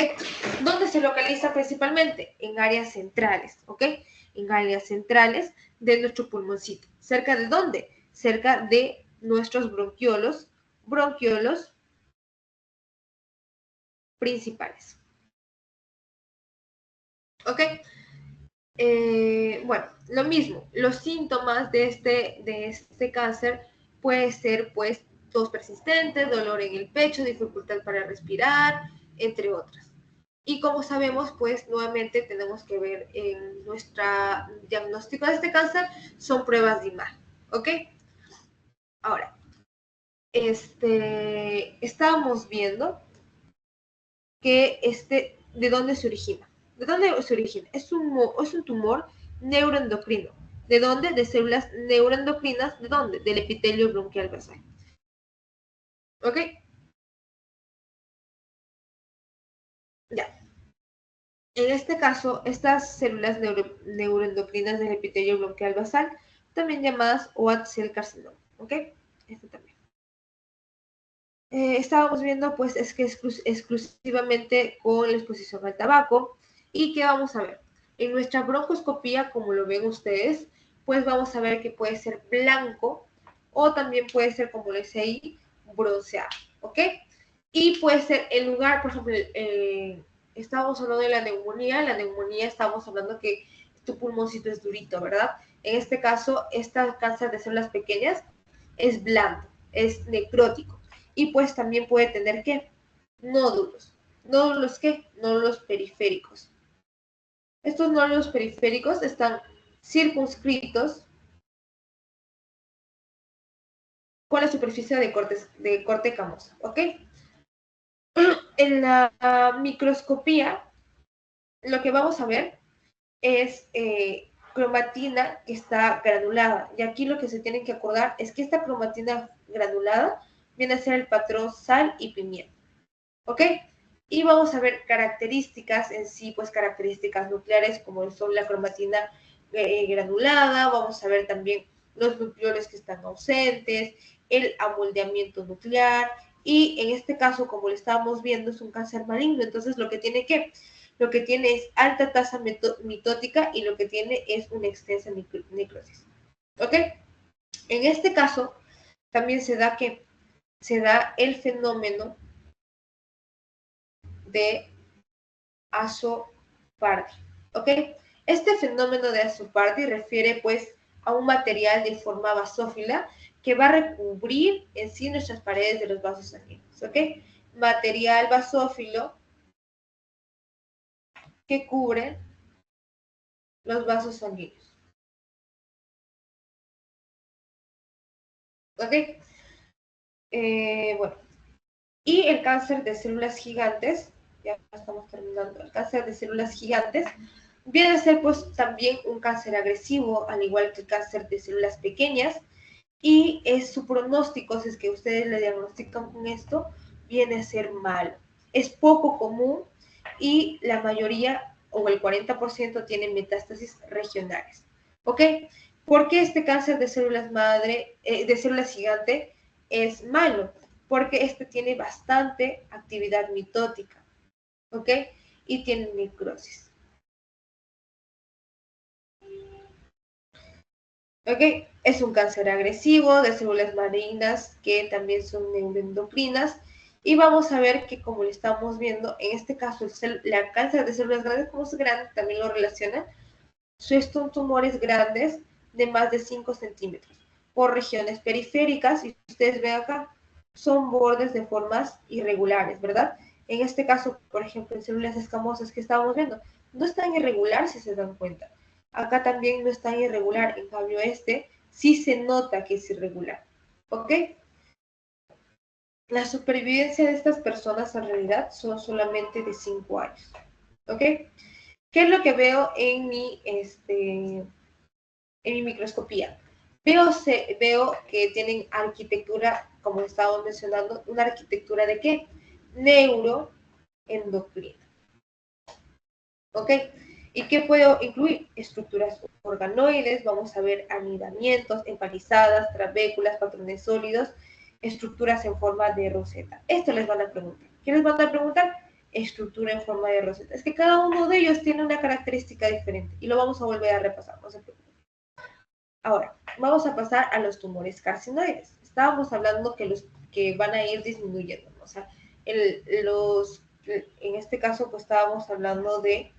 ¿Dónde se localiza principalmente? En áreas centrales, ¿ok? En áreas centrales de nuestro pulmoncito. ¿Cerca de dónde? Cerca de nuestros bronquiolos principales. ¿Ok? Bueno, lo mismo, los síntomas de este cáncer puede ser pues tos persistente, dolor en el pecho, dificultad para respirar, entre otras. Y como sabemos, pues nuevamente tenemos que ver en nuestro diagnóstico de este cáncer, son pruebas de imagen, ¿ok? Ahora, estábamos viendo que ¿de dónde se origina? ¿De dónde se origina? Es un tumor neuroendocrino. ¿De dónde? De células neuroendocrinas. ¿De dónde? Del epitelio bronquial basal. ¿Ok? Ya. En este caso, estas células neuroendocrinas del epitelio bronquial basal, también llamadas white cell carcinoma, ¿ok? Este también. Estábamos viendo pues es que exclusivamente con la exposición al tabaco. ¿Y qué vamos a ver? En nuestra broncoscopía, como lo ven ustedes, pues vamos a ver que puede ser blanco o también puede ser, como les decía ahí, bronceado, ¿ok? Y puede ser el lugar, por ejemplo, estábamos hablando de la neumonía estamos hablando que tu pulmoncito es durito, ¿verdad? En este caso, esta cáncer de células pequeñas es blando, es necrótico. Y pues también puede tener, ¿qué? Nódulos. ¿Nódulos qué? Nódulos periféricos. Estos nódulos periféricos están circunscritos con la superficie de corte camosa, ¿ok? En la microscopía, lo que vamos a ver es cromatina que está granulada. Y aquí lo que se tienen que acordar es que esta cromatina granulada viene a ser el patrón sal y pimienta. ¿Ok? Y vamos a ver características en sí, pues características nucleares como son la cromatina granulada, vamos a ver también los nucleoles que están ausentes, el amoldeamiento nuclear, y en este caso, como lo estábamos viendo, es un cáncer maligno, entonces lo que tiene es alta tasa mitótica y lo que tiene es una extensa necrosis. ¿Ok? En este caso, también se da el fenómeno de Azzopardi, ¿ok? Este fenómeno de Azzopardi refiere pues a un material de forma basófila que va a recubrir en sí nuestras paredes de los vasos sanguíneos, ¿ok? Material basófilo que cubre los vasos sanguíneos, ¿ok? Bueno, y el cáncer de células gigantes, ya estamos terminando, el cáncer de células gigantes viene a ser pues también un cáncer agresivo, al igual que el cáncer de células pequeñas, y su pronóstico, si es que ustedes le diagnostican con esto, viene a ser malo. Es poco común y la mayoría o el 40% tienen metástasis regionales. ¿Ok? ¿Por qué este cáncer de células madre, de células gigante es malo? Porque este tiene bastante actividad mitótica. ¿Ok? Y tiene necrosis. ¿Ok? Es un cáncer agresivo de células malignas que también son neuroendocrinas. Y vamos a ver que, como lo estamos viendo, en este caso, la cáncer de células grandes, como es grande, también lo relaciona. Son tumores grandes de más de 5 centímetros por regiones periféricas. Y ustedes ven acá, son bordes de formas irregulares, ¿verdad? En este caso, por ejemplo, en células escamosas que estábamos viendo, no es tan irregular si se dan cuenta. Acá también no es tan irregular, en cambio este sí se nota que es irregular, ¿ok? La supervivencia de estas personas en realidad son solamente de 5 años, ¿ok? ¿Qué es lo que veo en mi microscopía? Veo que tienen arquitectura, como estábamos mencionando, una arquitectura de ¿qué? Neuroendocrina. ¿Ok? ¿Y qué puedo incluir? Estructuras organoides, vamos a ver anidamientos, empalizadas, trabéculas, patrones sólidos, estructuras en forma de roseta. Esto les van a preguntar. ¿Qué les van a preguntar? Estructura en forma de roseta. Es que cada uno de ellos tiene una característica diferente y lo vamos a volver a repasar, no se preocupen. Ahora, vamos a pasar a los tumores carcinoides. Estábamos hablando que los que van a ir disminuyendo, ¿no? O sea, en este caso, pues estábamos hablando de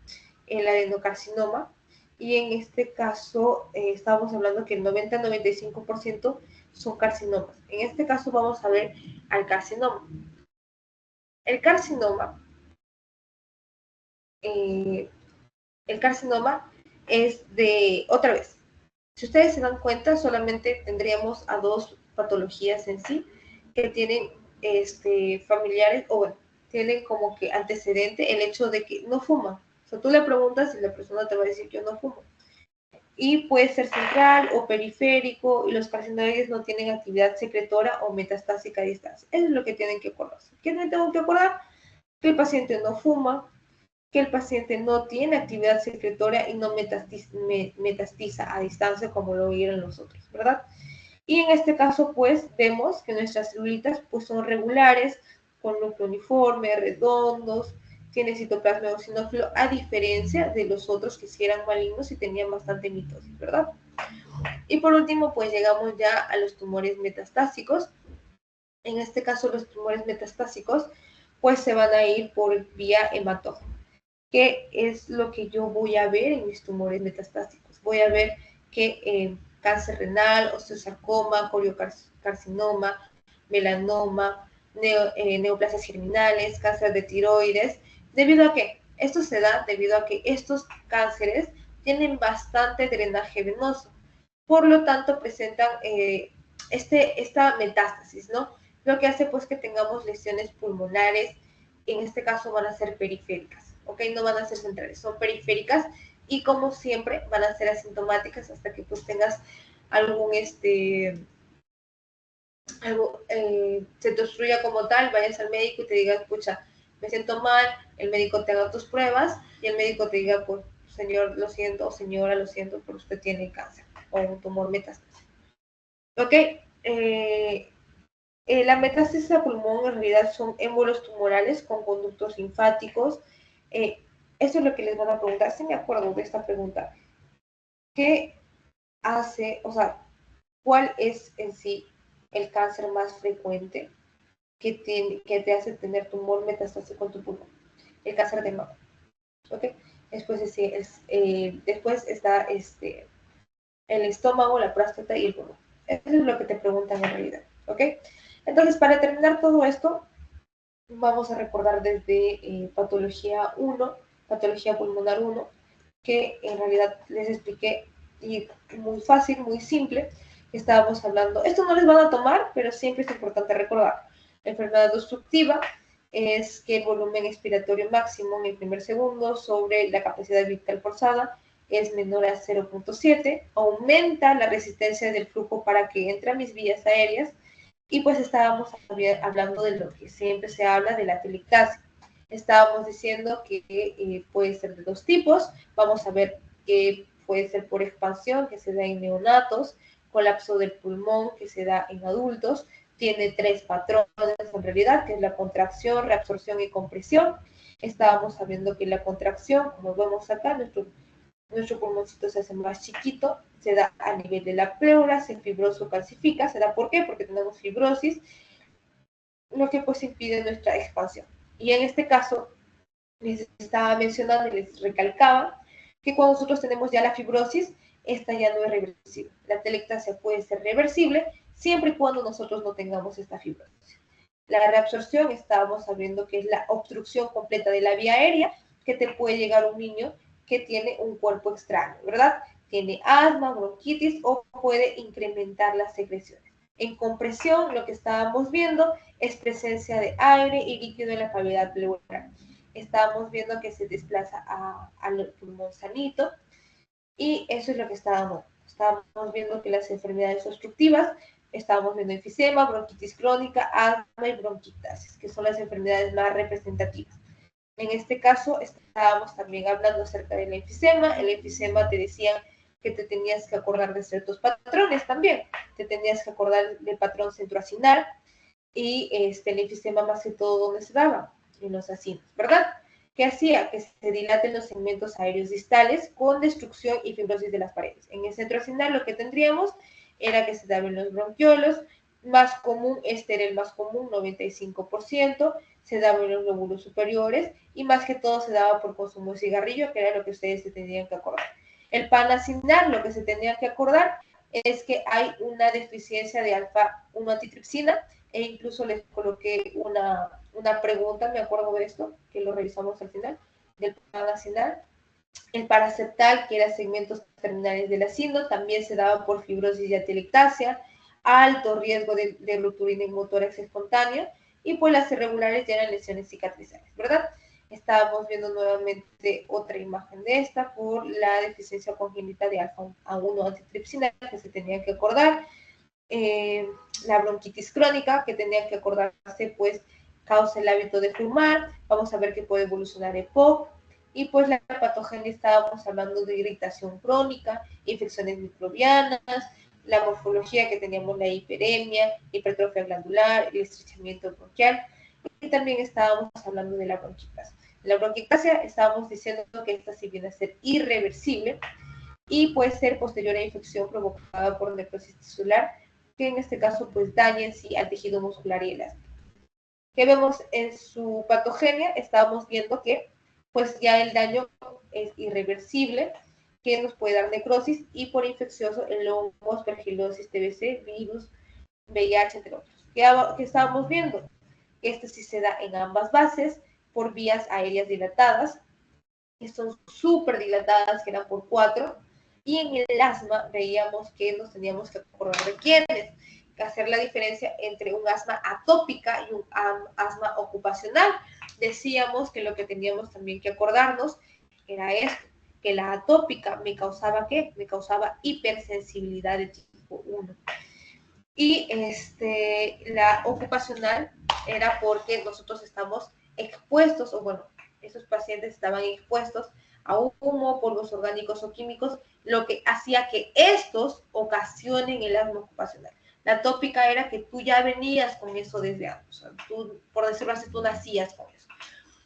el adenocarcinoma, y en este caso estábamos hablando que el 90-95% son carcinomas. En este caso vamos a ver al carcinoma. El carcinoma, eh, el carcinoma es otra vez, si ustedes se dan cuenta, solamente tendríamos a dos patologías en sí que tienen familiares, o bueno, tienen como que antecedente el hecho de que no fuman. O sea, tú le preguntas y la persona te va a decir yo no fumo. Y puede ser central o periférico, y los carcinoides no tienen actividad secretora o metastásica a distancia. Eso es lo que tienen que acordarse. ¿Qué me tengo que acordar? Que el paciente no fuma, que el paciente no tiene actividad secretoria y no metastiza a distancia como lo vieron los otros, ¿verdad? Y en este caso, pues, vemos que nuestras celulitas pues, son regulares, con núcleo uniforme, redondos, tiene citoplasma eosinófilo, a diferencia de los otros que sí eran malignos y tenían bastante mitosis, ¿verdad? Y por último, pues llegamos ya a los tumores metastásicos. En este caso, los tumores metastásicos, pues se van a ir por vía hematógena. ¿Qué es lo que yo voy a ver en mis tumores metastásicos? Voy a ver que cáncer renal, osteosarcoma, coriocarcinoma, melanoma, neoplasias germinales, cáncer de tiroides. ¿Debido a qué? Esto se da debido a que estos cánceres tienen bastante drenaje venoso. Por lo tanto, presentan esta metástasis, ¿no? Lo que hace pues que tengamos lesiones pulmonares, en este caso van a ser periféricas, ¿ok? No van a ser centrales, son periféricas y como siempre van a ser asintomáticas hasta que pues tengas algún, se te obstruya como tal, vayas al médico y te diga, escucha, me siento mal, el médico te haga tus pruebas y el médico te diga, pues, señor, lo siento, o señora, lo siento, pero usted tiene cáncer o un tumor metástasis. ¿Ok? La metástasis a pulmón en realidad son émbolos tumorales con conductos linfáticos. Esto es lo que les van a preguntar. Si me acuerdo de esta pregunta. ¿Qué hace, o sea, cuál es en sí el cáncer más frecuente que te hace tener tumor metastásico en tu pulmón? El cáncer de mama. ¿Ok? Después, después está el estómago, la próstata y el pulmón. Eso es lo que te preguntan en realidad. ¿Ok? Entonces, para terminar todo esto, vamos a recordar desde patología 1, patología pulmonar 1, que en realidad les expliqué y muy fácil, muy simple, estábamos hablando, esto no les van a tomar, pero siempre es importante recordar, la enfermedad obstructiva es que el volumen expiratorio máximo en el primer segundo sobre la capacidad vital forzada es menor a 0.7, aumenta la resistencia del flujo para que entre a mis vías aéreas, y pues estábamos hablando de lo que siempre se habla de la telectasia. Estábamos diciendo que puede ser de dos tipos. Vamos a ver que puede ser por expansión, que se da en neonatos, colapso del pulmón, que se da en adultos. Tiene tres patrones en realidad, que es la contracción, reabsorción y compresión. Estábamos sabiendo que la contracción, como vemos acá, nuestro pulmoncito se hace más chiquito, se da a nivel de la pleura, se fibroso calcifica, se da ¿por qué? Porque tenemos fibrosis, lo que pues impide nuestra expansión. Y en este caso, les estaba mencionando y les recalcaba que cuando nosotros tenemos ya la fibrosis, esta ya no es reversible. La telectasia puede ser reversible siempre y cuando nosotros no tengamos esta fibrosis. La reabsorción, estábamos sabiendo que es la obstrucción completa de la vía aérea, que te puede llegar un niño que tiene un cuerpo extraño, ¿verdad? Tiene asma, bronquitis o puede incrementar las secreciones. En compresión, lo que estábamos viendo es presencia de aire y líquido en la cavidad pleural. Estábamos viendo que se desplaza al pulmón sanito y eso es lo que estábamos viendo, que las enfermedades obstructivas, estábamos viendo enfisema, bronquitis crónica, asma y bronquitasis, que son las enfermedades más representativas. En este caso, estábamos también hablando acerca del enfisema. El enfisema te decían que te tenías que acordar de ciertos patrones también. Te tenías que acordar del patrón centroacinal y el enfisema más que todo, ¿dónde se daba? En los acinos, ¿verdad? ¿Qué hacía? Que se dilaten los segmentos aéreos distales con destrucción y fibrosis de las paredes. En el centro acinal lo que tendríamos era que se daban los bronquiolos, más común, este era el más común, 95%, se daba en los lóbulos superiores y más que todo se daba por consumo de cigarrillo, que era lo que ustedes se tenían que acordar. El panacinal, lo que se tenía que acordar es que hay una deficiencia de alfa-1 antitripsina, e incluso les coloqué una pregunta, me acuerdo de esto, que lo revisamos al final, del panacinal. El paraceptal, que era segmentos terminales del acino, también se daba por fibrosis y atelectasia, alto riesgo de ruptura y neumotórax espontánea, y pues las irregulares ya eran lesiones cicatrizales, ¿verdad? Estábamos viendo nuevamente otra imagen de esta por la deficiencia congénita de alfa-1 antitripsina, que se tenía que acordar. La bronquitis crónica, que tenían que acordarse, pues causa el hábito de fumar. Vamos a ver que puede evolucionar EPOC, Y pues la patogenia estábamos hablando de irritación crónica, infecciones microbianas, la morfología que teníamos la hiperemia, hipertrofia glandular, el estrechamiento bronquial, y también estábamos hablando de la bronquiectasia. La bronquiectasia estábamos diciendo que esta sí viene a ser irreversible y puede ser posterior a infección provocada por necrosis tisular, que en este caso pues daña en sí al tejido muscular y elástico. ¿Qué vemos en su patogenia? Estábamos viendo que pues ya el daño es irreversible, que nos puede dar necrosis y por infeccioso el hongo, aspergilosis, TBC, virus, VIH, entre otros. ¿Qué estábamos viendo? Este sí se da en ambas bases por vías aéreas dilatadas, que son súper dilatadas, que eran por 4, y en el asma veíamos que nos teníamos que acordar de quiénes, hacer la diferencia entre un asma atópica y un asma ocupacional. Decíamos que lo que teníamos también que acordarnos era esto, que la atópica me causaba ¿qué? Me causaba hipersensibilidad de tipo 1. Y la ocupacional era porque nosotros estamos expuestos, o bueno, esos pacientes estaban expuestos a humo, polvos orgánicos o químicos, lo que hacía que estos ocasionen el asma ocupacional. La tópica era que tú ya venías con eso desde antes, o sea, tú, por decirlo así, tú nacías con eso.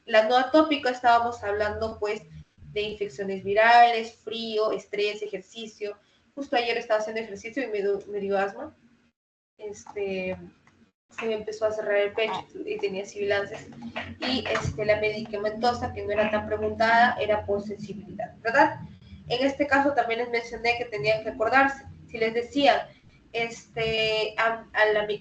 La no atópica estábamos hablando pues de infecciones virales, frío, estrés, ejercicio. Justo ayer estaba haciendo ejercicio y me dio asma. Se me empezó a cerrar el pecho y tenía sibilancias. Y la medicamentosa, que no era tan preguntada, era por sensibilidad, ¿verdad? En este caso también les mencioné que tenían que acordarse. Si les decían,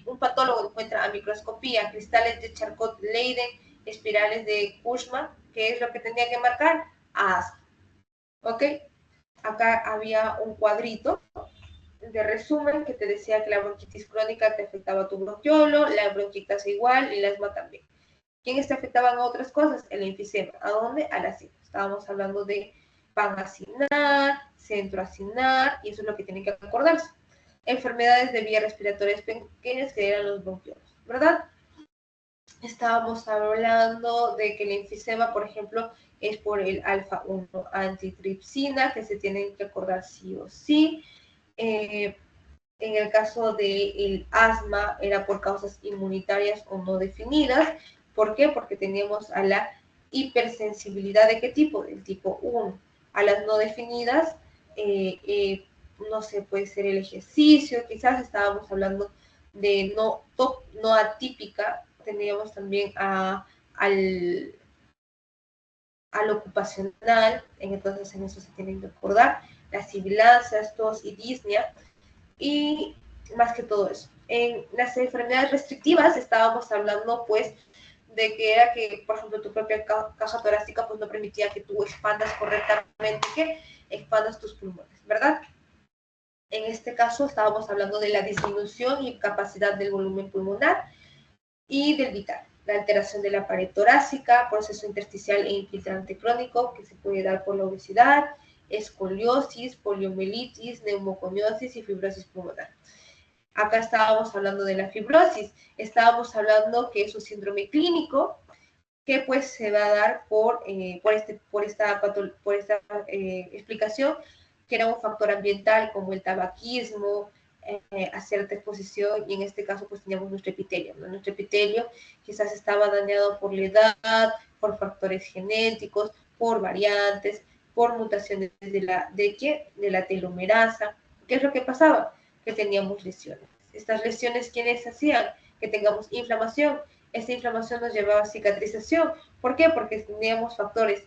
un patólogo encuentra a microscopía cristales de Charcot-Leyden, espirales de Cushman, ¿qué es lo que tenía que marcar? Asma. ¿Ok? Acá había un cuadrito de resumen que te decía que la bronquitis crónica te afectaba a tu bronquiolo, la bronquitis igual y el asma también. ¿Quiénes te afectaban a otras cosas? El enfisema. ¿A dónde? A la cima. Estábamos hablando de panacinar, centroacinar, y eso es lo que tienen que acordarse. Enfermedades de vías respiratorias pequeñas que eran los bronquiolos, ¿verdad? Estábamos hablando de que el enfisema, por ejemplo, es por el alfa-1 antitripsina, que se tienen que acordar sí o sí. En el caso del asma era por causas inmunitarias o no definidas. ¿Por qué? Porque teníamos a la hipersensibilidad de qué tipo? Del tipo 1. A las no definidas, no sé, puede ser el ejercicio, quizás estábamos hablando de no atípica, teníamos también al ocupacional, entonces en eso se tienen que acordar, las sibilancias, tos y disnea, y más que todo eso. En las enfermedades restrictivas estábamos hablando pues de que era que, por ejemplo, tu propia caja torácica pues no permitía que tú expandas correctamente, que expandas tus pulmones, ¿verdad? En este caso estábamos hablando de la disminución y capacidad del volumen pulmonar y del vital. La alteración de la pared torácica, proceso intersticial e infiltrante crónico que se puede dar por la obesidad, escoliosis, poliomielitis, neumoconiosis y fibrosis pulmonar. Acá estábamos hablando de la fibrosis, estábamos hablando que es un síndrome clínico que pues se va a dar por esta explicación, que era un factor ambiental como el tabaquismo, a cierta exposición, y en este caso pues teníamos nuestro epitelio, ¿no? Nuestro epitelio quizás estaba dañado por la edad, por factores genéticos, por variantes, por mutaciones de la telomerasa. ¿Qué es lo que pasaba? Que teníamos lesiones. Estas lesiones, ¿quiénes hacían? Que tengamos inflamación. Esta inflamación nos llevaba a cicatrización. ¿Por qué? Porque teníamos factores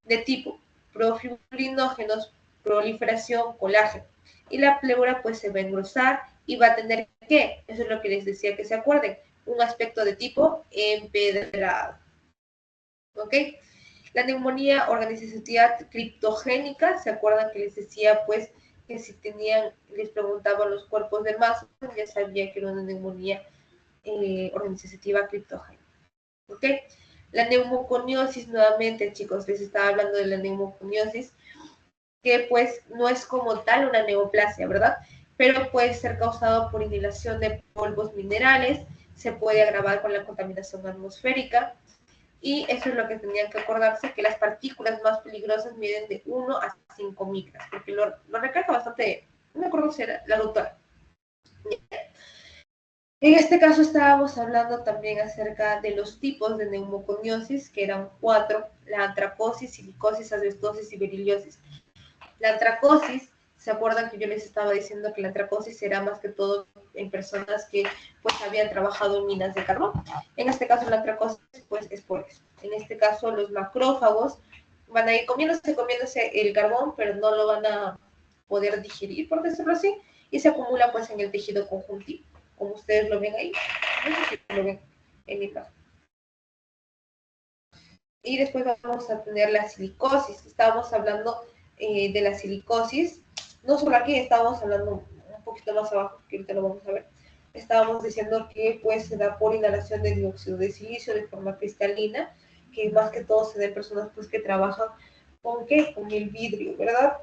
de tipo profibrinógenos, proliferación, colágeno. Y la pleura pues se va a engrosar y va a tener ¿qué? Eso es lo que les decía que se acuerden, un aspecto de tipo empedrado. ¿Ok? La neumonía organizativa criptogénica, ¿se acuerdan que les decía pues que si les preguntaban los cuerpos de masa, ya sabía que era una neumonía organizativa criptogénica? ¿Ok? La neumoconiosis, nuevamente, chicos, les estaba hablando de la neumoconiosis, que pues no es como tal una neoplasia, ¿verdad? Pero puede ser causado por inhalación de polvos minerales, se puede agravar con la contaminación atmosférica, Y eso es lo que tenían que acordarse, que las partículas más peligrosas miden de 1 a 5 micras, porque lo recalca bastante, no me acuerdo si era la doctora. En este caso estábamos hablando también acerca de los tipos de neumoconiosis, que eran 4, la antracosis, silicosis, asbestosis y beriliosis. La antracosis, ¿se acuerdan que yo les estaba diciendo que la antracosis era más que todo en personas que pues habían trabajado en minas de carbón? En este caso la antracosis pues es por eso. En este caso los macrófagos van a ir comiéndose el carbón, pero no lo van a poder digerir, por decirlo así, y se acumula pues en el tejido conjuntivo, como ustedes lo ven ahí. No sé si lo ven en mi caso. Y después vamos a tener la silicosis. Estábamos hablando de la silicosis. No solo aquí, estábamos hablando un poquito más abajo, que ahorita lo vamos a ver. Estábamos diciendo que pues se da por inhalación de dióxido de silicio de forma cristalina, que más que todo se da en personas pues que trabajan con ¿qué? Con el vidrio, ¿verdad?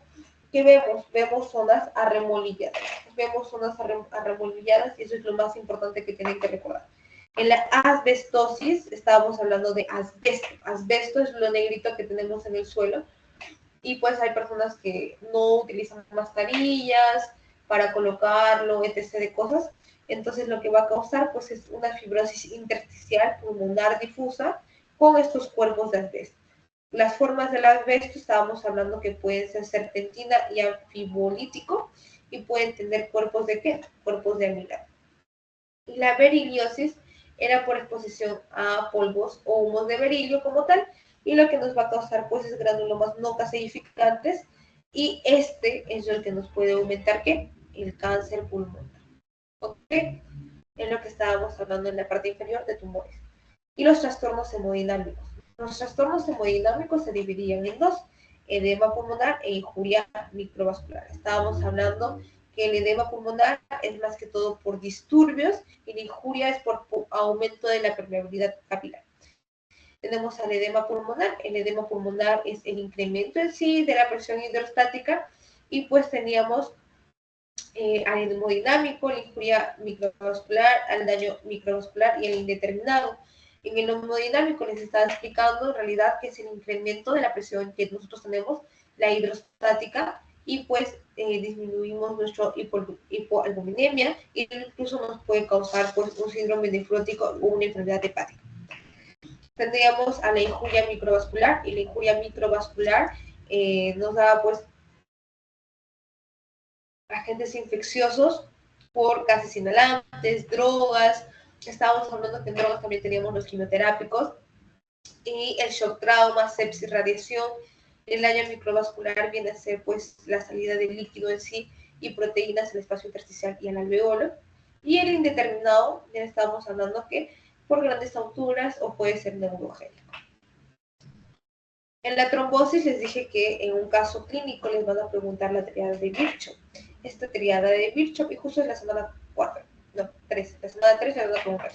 ¿Qué vemos? Vemos zonas arremolilladas. Vemos zonas arremolilladas y eso es lo más importante que tienen que recordar. En la asbestosis estábamos hablando de asbesto. Asbesto es lo negrito que tenemos en el suelo y pues hay personas que no utilizan mascarillas para colocarlo, etc. de cosas. Entonces lo que va a causar pues es una fibrosis intersticial pulmonar difusa con estos cuerpos de asbesto. Las formas del asbesto estábamos hablando que pueden ser serpentina y anfibolítico y pueden tener cuerpos de ¿qué? Cuerpos de amiloide. Y la beriliosis era por exposición a polvos o humos de berilio como tal, y lo que nos va a causar pues es granulomas no caseificantes, y este es el que nos puede aumentar ¿qué? El cáncer pulmonar. ¿Ok? Es lo que estábamos hablando en la parte inferior de tumores. Y los trastornos hemodinámicos. Los trastornos hemodinámicos se dividían en dos, edema pulmonar e injuria microvascular. Estábamos hablando que el edema pulmonar es más que todo por disturbios y la injuria es por aumento de la permeabilidad capilar. Tenemos al edema pulmonar. El edema pulmonar es el incremento en sí de la presión hidrostática y pues teníamos al hemodinámico, la injuria microvascular, al daño microvascular y el indeterminado. En el hemodinámico les estaba explicando en realidad que es el incremento de la presión que nosotros tenemos, la hidrostática, y pues disminuimos nuestra hipoalbuminemia e incluso nos puede causar pues un síndrome nefrótico o una enfermedad hepática. Tendríamos a la injuria microvascular, y la injuria microvascular nos da pues agentes infecciosos por gases inhalantes, drogas. Estábamos hablando que en drogas también teníamos los quimioterápicos, y el shock trauma, sepsis, radiación. El daño microvascular viene a ser pues la salida del líquido en sí y proteínas al espacio intersticial y al alveolo. Y el indeterminado, ya estábamos hablando que por grandes alturas o puede ser neurogénico. En la trombosis les dije que en un caso clínico les van a preguntar la triada de Virchow. Esta triada de Virchow, y justo en la semana 4, no, 3, la semana 3 les van a preguntar.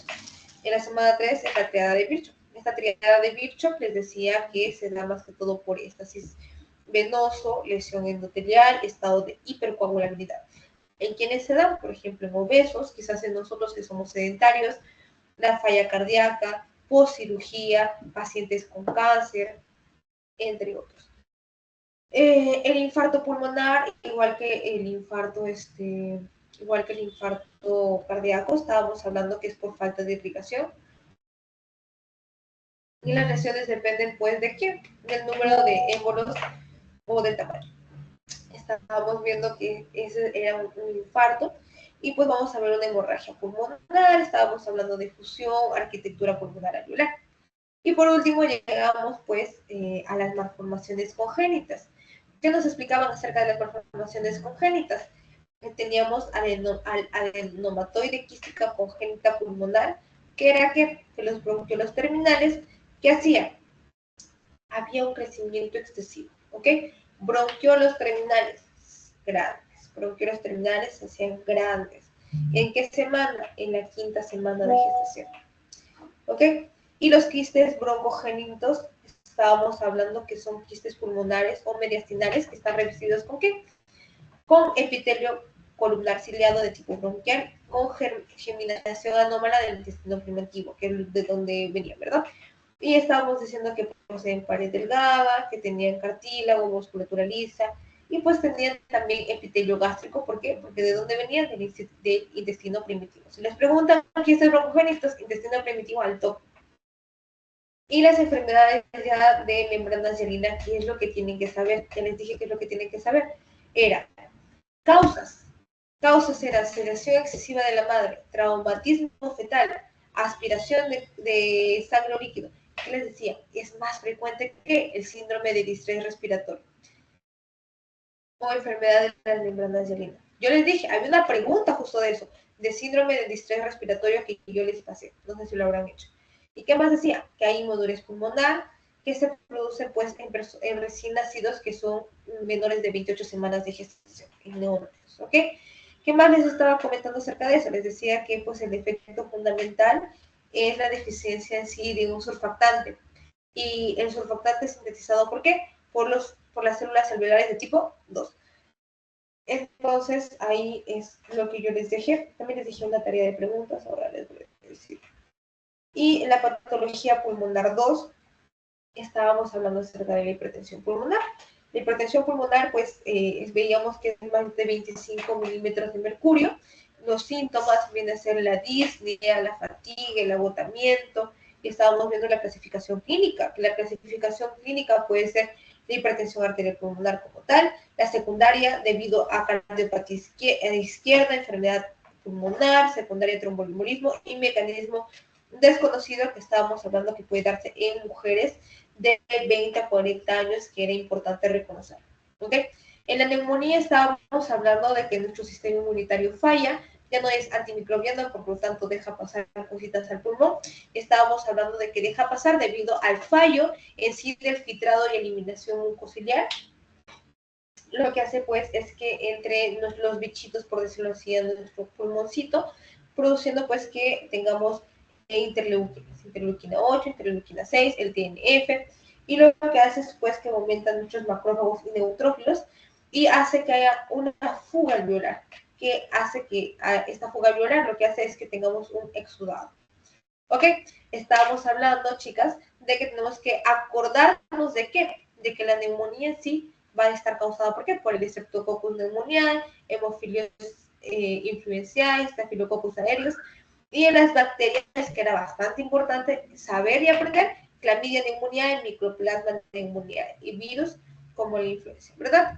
En la semana 3 es la triada de Virchow. Esta triada de Virchow les decía que se da más que todo por éstasis venoso, lesión endotelial, estado de hipercoagulabilidad. ¿En quiénes se dan? Por ejemplo, en obesos, quizás en nosotros que somos sedentarios, la falla cardíaca, postcirugía, pacientes con cáncer, entre otros. El infarto pulmonar, igual que el infarto cardíaco, estábamos hablando que es por falta de irrigación. Y las lesiones dependen pues de qué, del número de émbolos o del tamaño. Estábamos viendo que ese era un infarto, y pues vamos a ver una hemorragia pulmonar. Estábamos hablando de fusión, arquitectura pulmonar alveolar. Y por último llegamos pues a las malformaciones congénitas. ¿Qué nos explicaban acerca de las malformaciones congénitas? Teníamos adenomatoide quística congénita pulmonar, que era que los bronquiolos terminales, ¿qué hacían? Había un crecimiento excesivo, ¿ok? Bronquiolos terminales grandes, bronquiolos terminales se hacían grandes. ¿En qué semana? En la 5ª semana de gestación, ¿ok? Y los quistes broncogénitos, estábamos hablando que son quistes pulmonares o mediastinales que están revestidos ¿con qué? Con epitelio columnar ciliado de tipo bronquial, con germinación anómala del intestino primitivo, que es de donde venía, ¿verdad? Y estábamos diciendo que poseen pared delgada, que tenían cartílago, musculatura lisa, y pues tenían también epitelio gástrico. ¿Por qué? Porque ¿de dónde venían? Del intestino primitivo. Si les preguntan quién es el broncogénitos, intestino primitivo alto. Y las enfermedades ya de membrana hialina, ¿qué es lo que tienen que saber? Ya les dije qué es lo que tienen que saber. Era causas. Causas eran sedación excesiva de la madre, traumatismo fetal, aspiración de sangre o líquido. ¿Qué les decía? Es más frecuente que el síndrome de distrés respiratorio o enfermedad de las membranas hialinas. Yo les dije, había una pregunta justo de eso, de síndrome de distrés respiratorio que yo les pasé. No sé si lo habrán hecho. ¿Y qué más decía? Que hay inmadurez pulmonar, que se produce pues en recién nacidos que son menores de 28 semanas de gestación, en neonatos, ¿ok? ¿Qué más les estaba comentando acerca de eso? Les decía que pues el efecto fundamental es la deficiencia en sí de un surfactante. Y el surfactante es sintetizado, ¿por qué? Por las células alveolares de tipo 2. Entonces, ahí es lo que yo les dejé. También les dejé una tarea de preguntas, ahora les voy a decir. Y en la patología pulmonar 2, estábamos hablando acerca de la hipertensión pulmonar. La hipertensión pulmonar, pues, veíamos que es más de 25 milímetros de mercurio. Los síntomas vienen a ser la disnea, la fatiga, el agotamiento, y estábamos viendo la clasificación clínica. La clasificación clínica puede ser de hipertensión arterial pulmonar como tal, la secundaria debido a cardiopatía izquierda, enfermedad pulmonar, secundaria tromboembolismo y mecanismo desconocido que estábamos hablando que puede darse en mujeres de 20 a 40 años, que era importante reconocer. ¿Okay? En la neumonía estábamos hablando de que nuestro sistema inmunitario falla, ya no es antimicrobiano, por lo tanto deja pasar cositas al pulmón. Estábamos hablando de que deja pasar debido al fallo en sí del filtrado y eliminación mucociliar. Lo que hace pues es que entre los bichitos, por decirlo así, en nuestro pulmoncito, produciendo pues que tengamos interleuquina 8, interleuquina 6, el TNF, y lo que hace es pues que aumentan nuestros macrófagos y neutrófilos y hace que haya una fuga alveolar, que hace que esta fuga alveolar lo que hace es que tengamos un exudado. ¿Ok? Estábamos hablando, chicas, de que tenemos que acordarnos de qué, de que la neumonía en sí va a estar causada, ¿por qué? Por el Streptococcus pneumoniae, Haemophilus influenzae, Staphylococcus aureus, y en las bacterias, que era bastante importante saber y aprender, Clamidia pneumoniae, Mycoplasma pneumoniae y virus como la influenza, ¿verdad?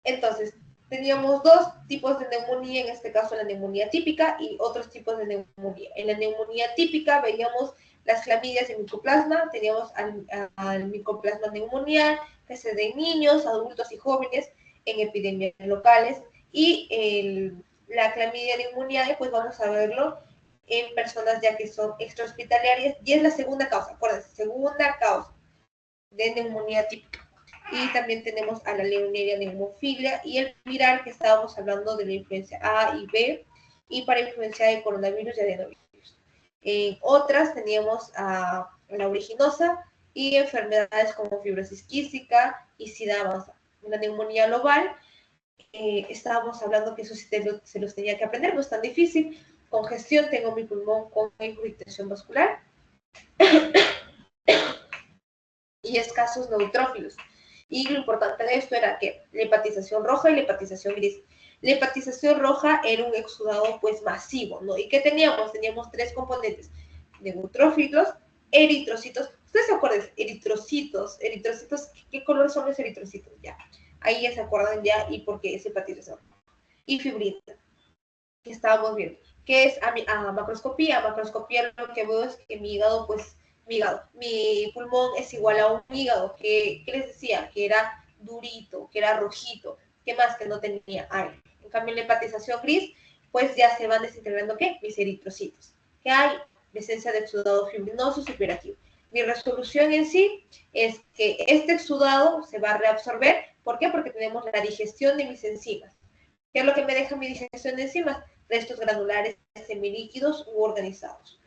Entonces, teníamos dos tipos de neumonía, en este caso la neumonía típica y otros tipos de neumonía. En la neumonía típica veíamos las clamidias y micoplasma, teníamos al micoplasma neumonial, que se da en niños, adultos y jóvenes en epidemias locales, y la clamidia neumoniae, pues vamos a verlo en personas ya que son extrahospitalarias, y es la segunda causa, acuérdense, segunda causa de neumonía típica. Y también tenemos a la Leishmania neumofilia y el viral que estábamos hablando de la influencia A y B, y para influencia de coronavirus y adenovirus. En otras teníamos a la originosa y enfermedades como fibrosis quística y sida avanzada. La neumonía global, estábamos hablando que eso sí se los tenía que aprender, no es tan difícil. Congestión, tengo mi pulmón con hipertensión vascular y escasos neutrófilos. Y lo importante de esto era que la hepatización roja y la hepatización gris. La hepatización roja era un exudado pues masivo, ¿no? ¿Y qué teníamos? Teníamos tres componentes: neutrófilos, eritrocitos. Ustedes se acuerdan, eritrocitos, ¿qué color son los eritrocitos? Ya, ahí ya se acuerdan ya y por qué es hepatización. Y fibrina, que estábamos viendo. ¿Qué es macroscopía? Macroscopía lo que veo es que mi hígado pues mi pulmón es igual a un hígado, que les decía, que era durito, que era rojito, ¿qué más? Que no tenía aire. En cambio, en la hepatización gris, pues ya se van desintegrando, ¿qué? Mis eritrocitos. ¿Qué hay? Presencia de exudado fibrinoso superactivo. Mi resolución en sí es que este exudado se va a reabsorber. ¿Por qué? Porque tenemos la digestión de mis enzimas. ¿Qué es lo que me deja mi digestión de enzimas? Restos granulares semilíquidos u organizados.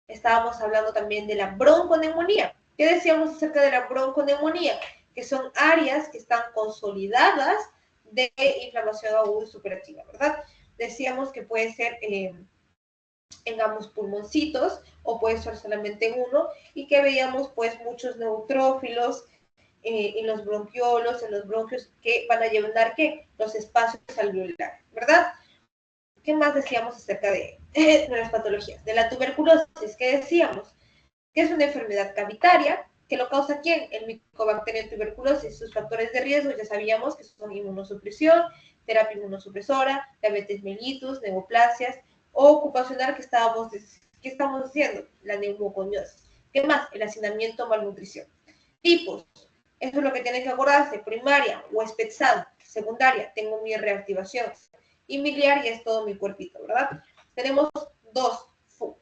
Estábamos hablando también de la bronconeumonía. ¿Qué decíamos acerca de la bronconeumonía? Que son áreas que están consolidadas de inflamación aguda y superactiva, ¿verdad? Decíamos que puede ser en ambos pulmoncitos, o puede ser solamente en uno, y que veíamos pues muchos neutrófilos en los bronquiolos, en los bronquios, que van a llenar ¿qué? Los espacios alveolares, ¿verdad? ¿Qué más decíamos acerca de las patologías? De la tuberculosis, ¿qué decíamos? Que es una enfermedad cavitaria, que lo causa ¿quién? El Mycobacterium tuberculosis. Sus factores de riesgo ya sabíamos que son inmunosupresión, terapia inmunosupresora, diabetes mellitus, neoplasias, o ocupacional que estamos diciendo, la neumoconiosis. ¿Qué más? El hacinamiento, malnutrición. Tipos. Eso es lo que tienen que acordarse. Primaria, huésped sano. Secundaria, tengo mi reactivación. Y miliar ya es todo mi cuerpito, ¿verdad? Tenemos dos.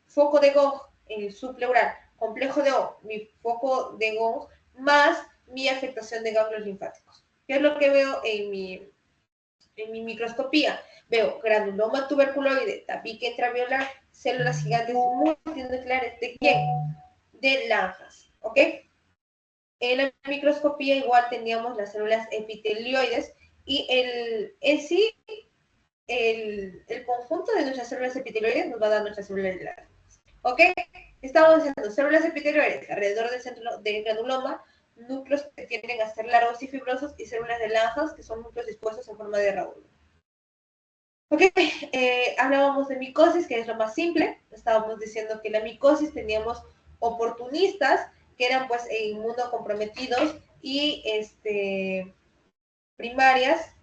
Foco de Gong en el subpleural, complejo de O, mi foco de Gong, más mi afectación de ganglios linfáticos. ¿Qué es lo que veo en mi microscopía? Veo granuloma tuberculoide, tabique intraveolar, células gigantes multinucleares. ¿De quién? De Langhans, ¿ok? En la microscopía igual teníamos las células epitelioides y en sí el conjunto de nuestras células epitelioides nos va a dar nuestras células de Langhans. ¿Ok? Estamos diciendo células epitelioides alrededor del centro del granuloma, núcleos que tienden a ser largos y fibrosos, y células de Langhans, que son núcleos dispuestos en forma de radúculo. Ok, hablábamos de micosis, que es lo más simple. Estábamos diciendo que la micosis teníamos oportunistas, que eran pues inmunocomprometidos, y primarias,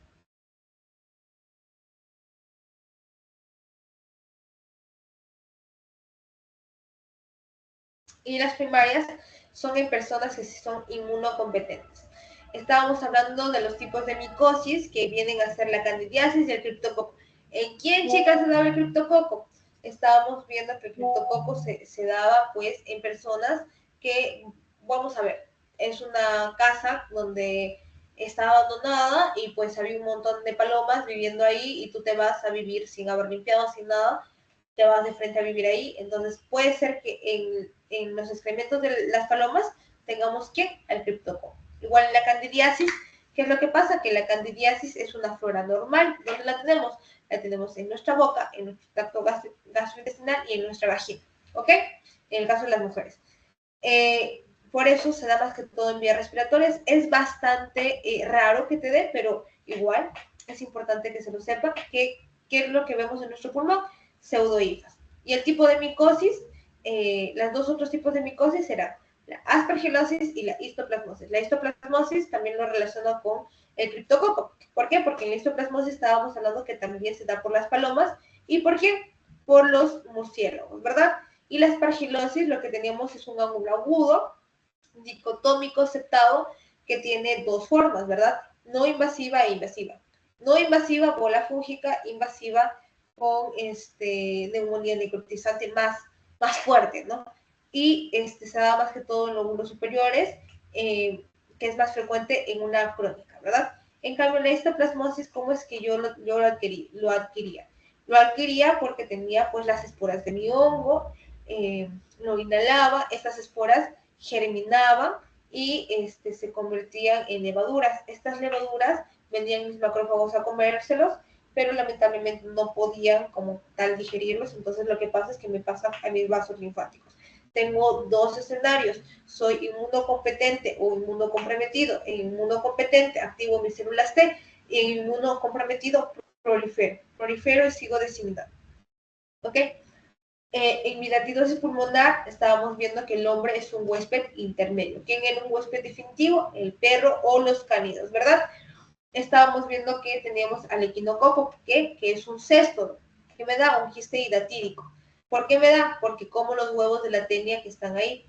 y las primarias son en personas que son inmunocompetentes. Estábamos hablando de los tipos de micosis que vienen a ser la candidiasis y el criptococo. ¿En quién, chicas, se daba el criptococo? Estábamos viendo que el criptococo se daba pues en personas que, vamos a ver, es una casa donde está abandonada y pues había un montón de palomas viviendo ahí, y tú te vas a vivir sin haber limpiado, sin nada, te vas de frente a vivir ahí. Entonces puede ser que en los excrementos de las palomas tengamos ¿qué? El criptococo. Igual en la candidiasis, ¿qué es lo que pasa? Que la candidiasis es una flora normal. ¿Dónde la tenemos? La tenemos en nuestra boca, en nuestro tracto gastrointestinal y en nuestra vagina, ¿ok? En el caso de las mujeres. Por eso se da más que todo en vías respiratorias. Es bastante raro que te dé, pero igual es importante que se lo sepa, que qué es lo que vemos en nuestro pulmón, pseudohifas. Y el tipo de micosis, los dos otros tipos de micosis serán la aspergilosis y la histoplasmosis. La histoplasmosis también lo relaciono con el criptococo. ¿Por qué? Porque en la histoplasmosis estábamos hablando que también se da por las palomas. ¿Y por qué? Por los murciélagos, ¿verdad? Y la aspergilosis, lo que teníamos es un ángulo agudo, dicotómico, septado, que tiene dos formas, ¿verdad? No invasiva e invasiva. No invasiva, bola fúngica; invasiva, con neumonía necrotizante más fuerte, ¿no? Y se da más que todo en lóbulos superiores, que es más frecuente en una crónica, ¿verdad? En cambio, la histoplasmosis, ¿cómo es que yo lo adquiría? Lo adquiría porque tenía pues las esporas de mi hongo, lo inhalaba, estas esporas germinaban y se convertían en levaduras. Estas levaduras venían mis macrófagos a comérselos, pero lamentablemente no podían como tal digerirlos. Entonces lo que pasa es que me pasa a mis vasos linfáticos. Tengo dos escenarios: soy inmunocompetente o inmunocomprometido. En inmunocompetente activo mis células T, y en inmunocomprometido prolifero y sigo diseminando. ¿Ok? En mi latidosis pulmonar estábamos viendo que el hombre es un huésped intermedio. ¿Quién era un huésped definitivo? El perro o los cánidos, ¿verdad? Estábamos viendo que teníamos al equinococo, que es un cesto, que me da un quiste hidatídico. ¿Por qué me da? Porque como los huevos de la tenia que están ahí.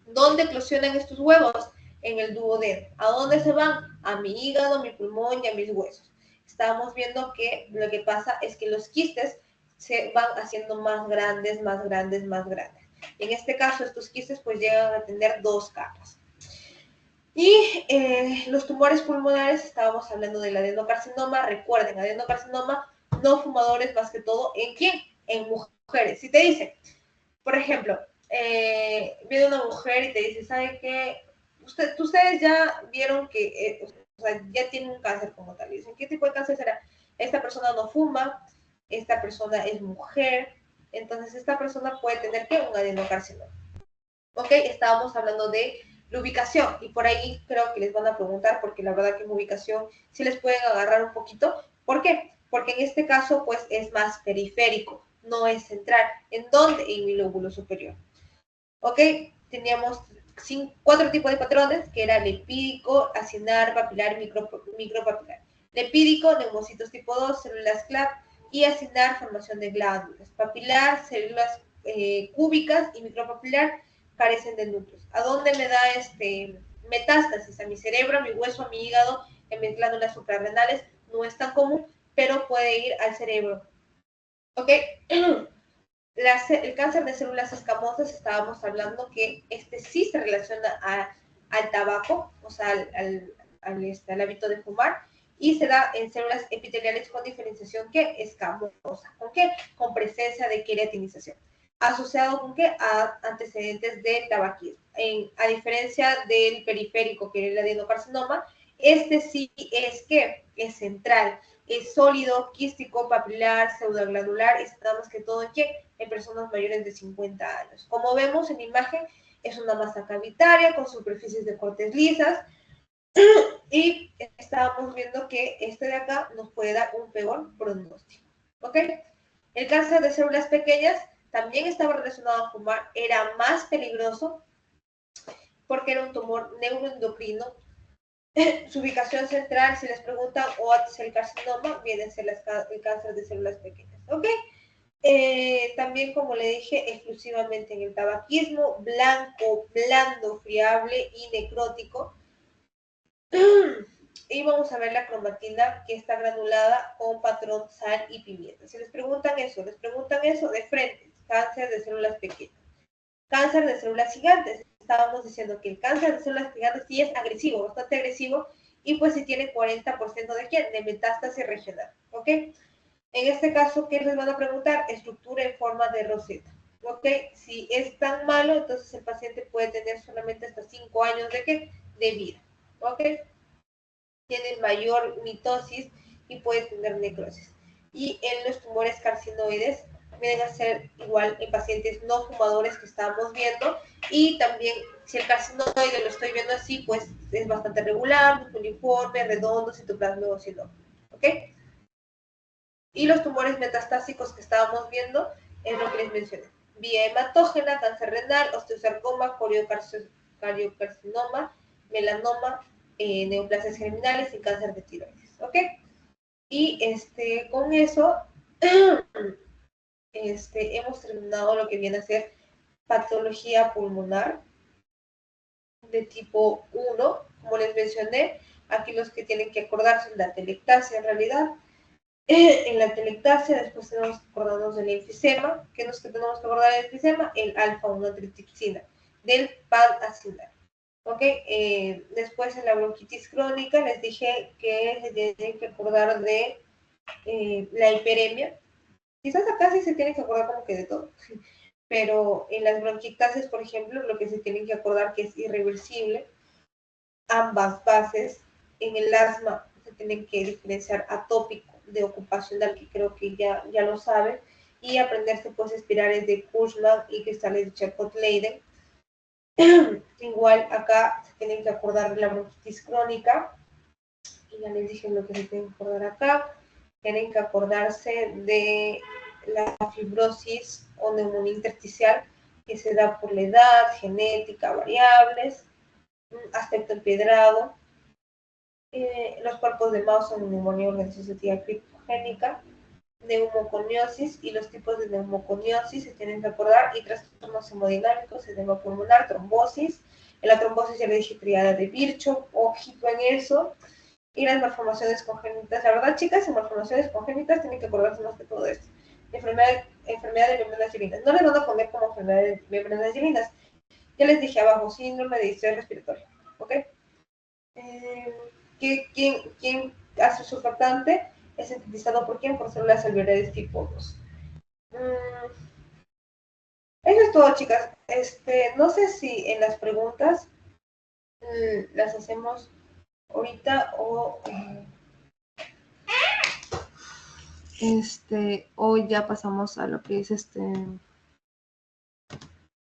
¿Dónde eclosionan estos huevos? En el duodeno. ¿A dónde se van? A mi hígado, a mi pulmón y a mis huesos. Estábamos viendo que lo que pasa es que los quistes se van haciendo más grandes, más grandes, más grandes. En este caso, estos quistes pues llegan a tener dos capas. Y los tumores pulmonares, estábamos hablando del adenocarcinoma. Recuerden, adenocarcinoma, no fumadores más que todo. ¿En quién? En mujeres. Si te dicen, por ejemplo, viene una mujer y te dice, ¿sabe qué? Ustedes ya vieron que o sea, ya tienen un cáncer como tal. Y dicen, ¿qué tipo de cáncer será? Esta persona no fuma, esta persona es mujer, Entonces, esta persona puede tener ¿qué? Un adenocarcinoma. Ok, estábamos hablando de la ubicación y por ahí creo que les van a preguntar porque la verdad que en ubicación sí les pueden agarrar un poquito. ¿Por qué? Porque en este caso pues es más periférico, no es central. ¿En dónde? En mi lóbulo superior. Ok, teníamos 4 tipos de patrones que era lipídico, acinar, papilar y micropapilar. Lipídico, neumocitos tipo 2, células CLAP y acinar, formación de glándulas. Papilar, células cúbicas y micropapilar carecen de núcleos. ¿A dónde me da metástasis? A mi cerebro, a mi hueso, a mi hígado, en mis glándulas suprarrenales. No es tan común, pero puede ir al cerebro. ¿Ok? El cáncer de células escamosas, estábamos hablando que sí se relaciona al tabaco, o sea, al hábito de fumar, y se da en células epiteliales con diferenciación ¿qué? Escamosa. ¿Con qué? Con presencia de queratinización. ¿Asociado con qué? A antecedentes de tabaquismo. A diferencia del periférico, que es el adenocarcinoma, sí es ¿qué? Es central. Es sólido, quístico, papilar, pseudoglandular, y está más que todo en ¿qué? En personas mayores de 50 años. Como vemos en la imagen, es una masa cavitaria con superficies de cortes lisas y estábamos viendo que de acá nos puede dar un peor pronóstico. ¿Ok? El cáncer de células pequeñas también estaba relacionado a fumar, era más peligroso porque era un tumor neuroendocrino. Su ubicación central, si les preguntan o es el carcinoma, viene a ser el cáncer de células pequeñas. ¿Ok? También, como le dije, exclusivamente en el tabaquismo, blanco, blando, friable y necrótico. Y vamos a ver la cromatina que está granulada con patrón sal y pimienta. Si les preguntan eso de frente, cáncer de células pequeñas. Cáncer de células gigantes. Estábamos diciendo que el cáncer de células gigantes sí es agresivo, bastante agresivo, y pues sí tiene 40% de ¿quién? De metástasis regional. ¿Ok? En este caso, ¿qué les van a preguntar? Estructura en forma de roseta. ¿Ok? Si es tan malo, entonces el paciente puede tener solamente hasta 5 años de ¿qué? De vida. ¿Ok? Tiene mayor mitosis y puede tener necrosis. Y en los tumores carcinoides vienen a ser igual en pacientes no fumadores que estamos viendo, y también si el carcinoide lo estoy viendo así, pues es bastante regular, uniforme, redondo, citoplasma sino. ¿Ok? Y los tumores metastásicos que estábamos viendo es lo que les mencioné. Vía hematógena, cáncer renal, osteosarcoma, coriocarcinoma, melanoma, neoplasias germinales y cáncer de tiroides. ¿Ok? Y con eso hemos terminado lo que viene a ser patología pulmonar de tipo 1. Como les mencioné, aquí los que tienen que acordarse es la atelectasia en realidad. En la atelectasia, después tenemos que acordarnos del enfisema. ¿Qué nos tenemos que acordar del enfisema? El alfa-1 antitrypsina, del pan-acinar. ¿Ok? Después en la bronquitis crónica les dije que se tienen que acordar de la hiperemia. Quizás acá sí se tienen que acordar como que de todo, pero en las bronquitases, por ejemplo, lo que se tienen que acordar que es irreversible, ambas bases. En el asma se tienen que diferenciar atópico de ocupacional, que creo que ya lo saben, y aprenderse pues espirales de Kussmann y cristales de Charcot-Leyden. Igual acá se tienen que acordar de la bronquitis crónica, y ya les dije lo que se tienen que acordar acá. Tienen que acordarse de la fibrosis o neumonía intersticial que se da por la edad, genética, variables, aspecto empedrado. Los cuerpos de Mao son neumonía organizativa criptogénica, neumoconiosis, y los tipos de neumoconiosis se tienen que acordar, y trastornos hemodinámicos, edema pulmonar, trombosis. En la trombosis ya le dije triada de Virchow, ojito en eso. Y las malformaciones congénitas. La verdad, chicas, en malformaciones congénitas tienen que acordarse más de todo esto. Enfermedad de membranas hialinas. No les van a poner como enfermedad de membranas hialinas. Ya les dije abajo, síndrome de distrés respiratorio. ¿Ok? ¿Quién hace surfactante? Es sintetizado por quién? Por células alveolares tipo 2. Eso es todo, chicas. No sé si en las preguntas las hacemos ahorita o Hoy ya pasamos a lo que es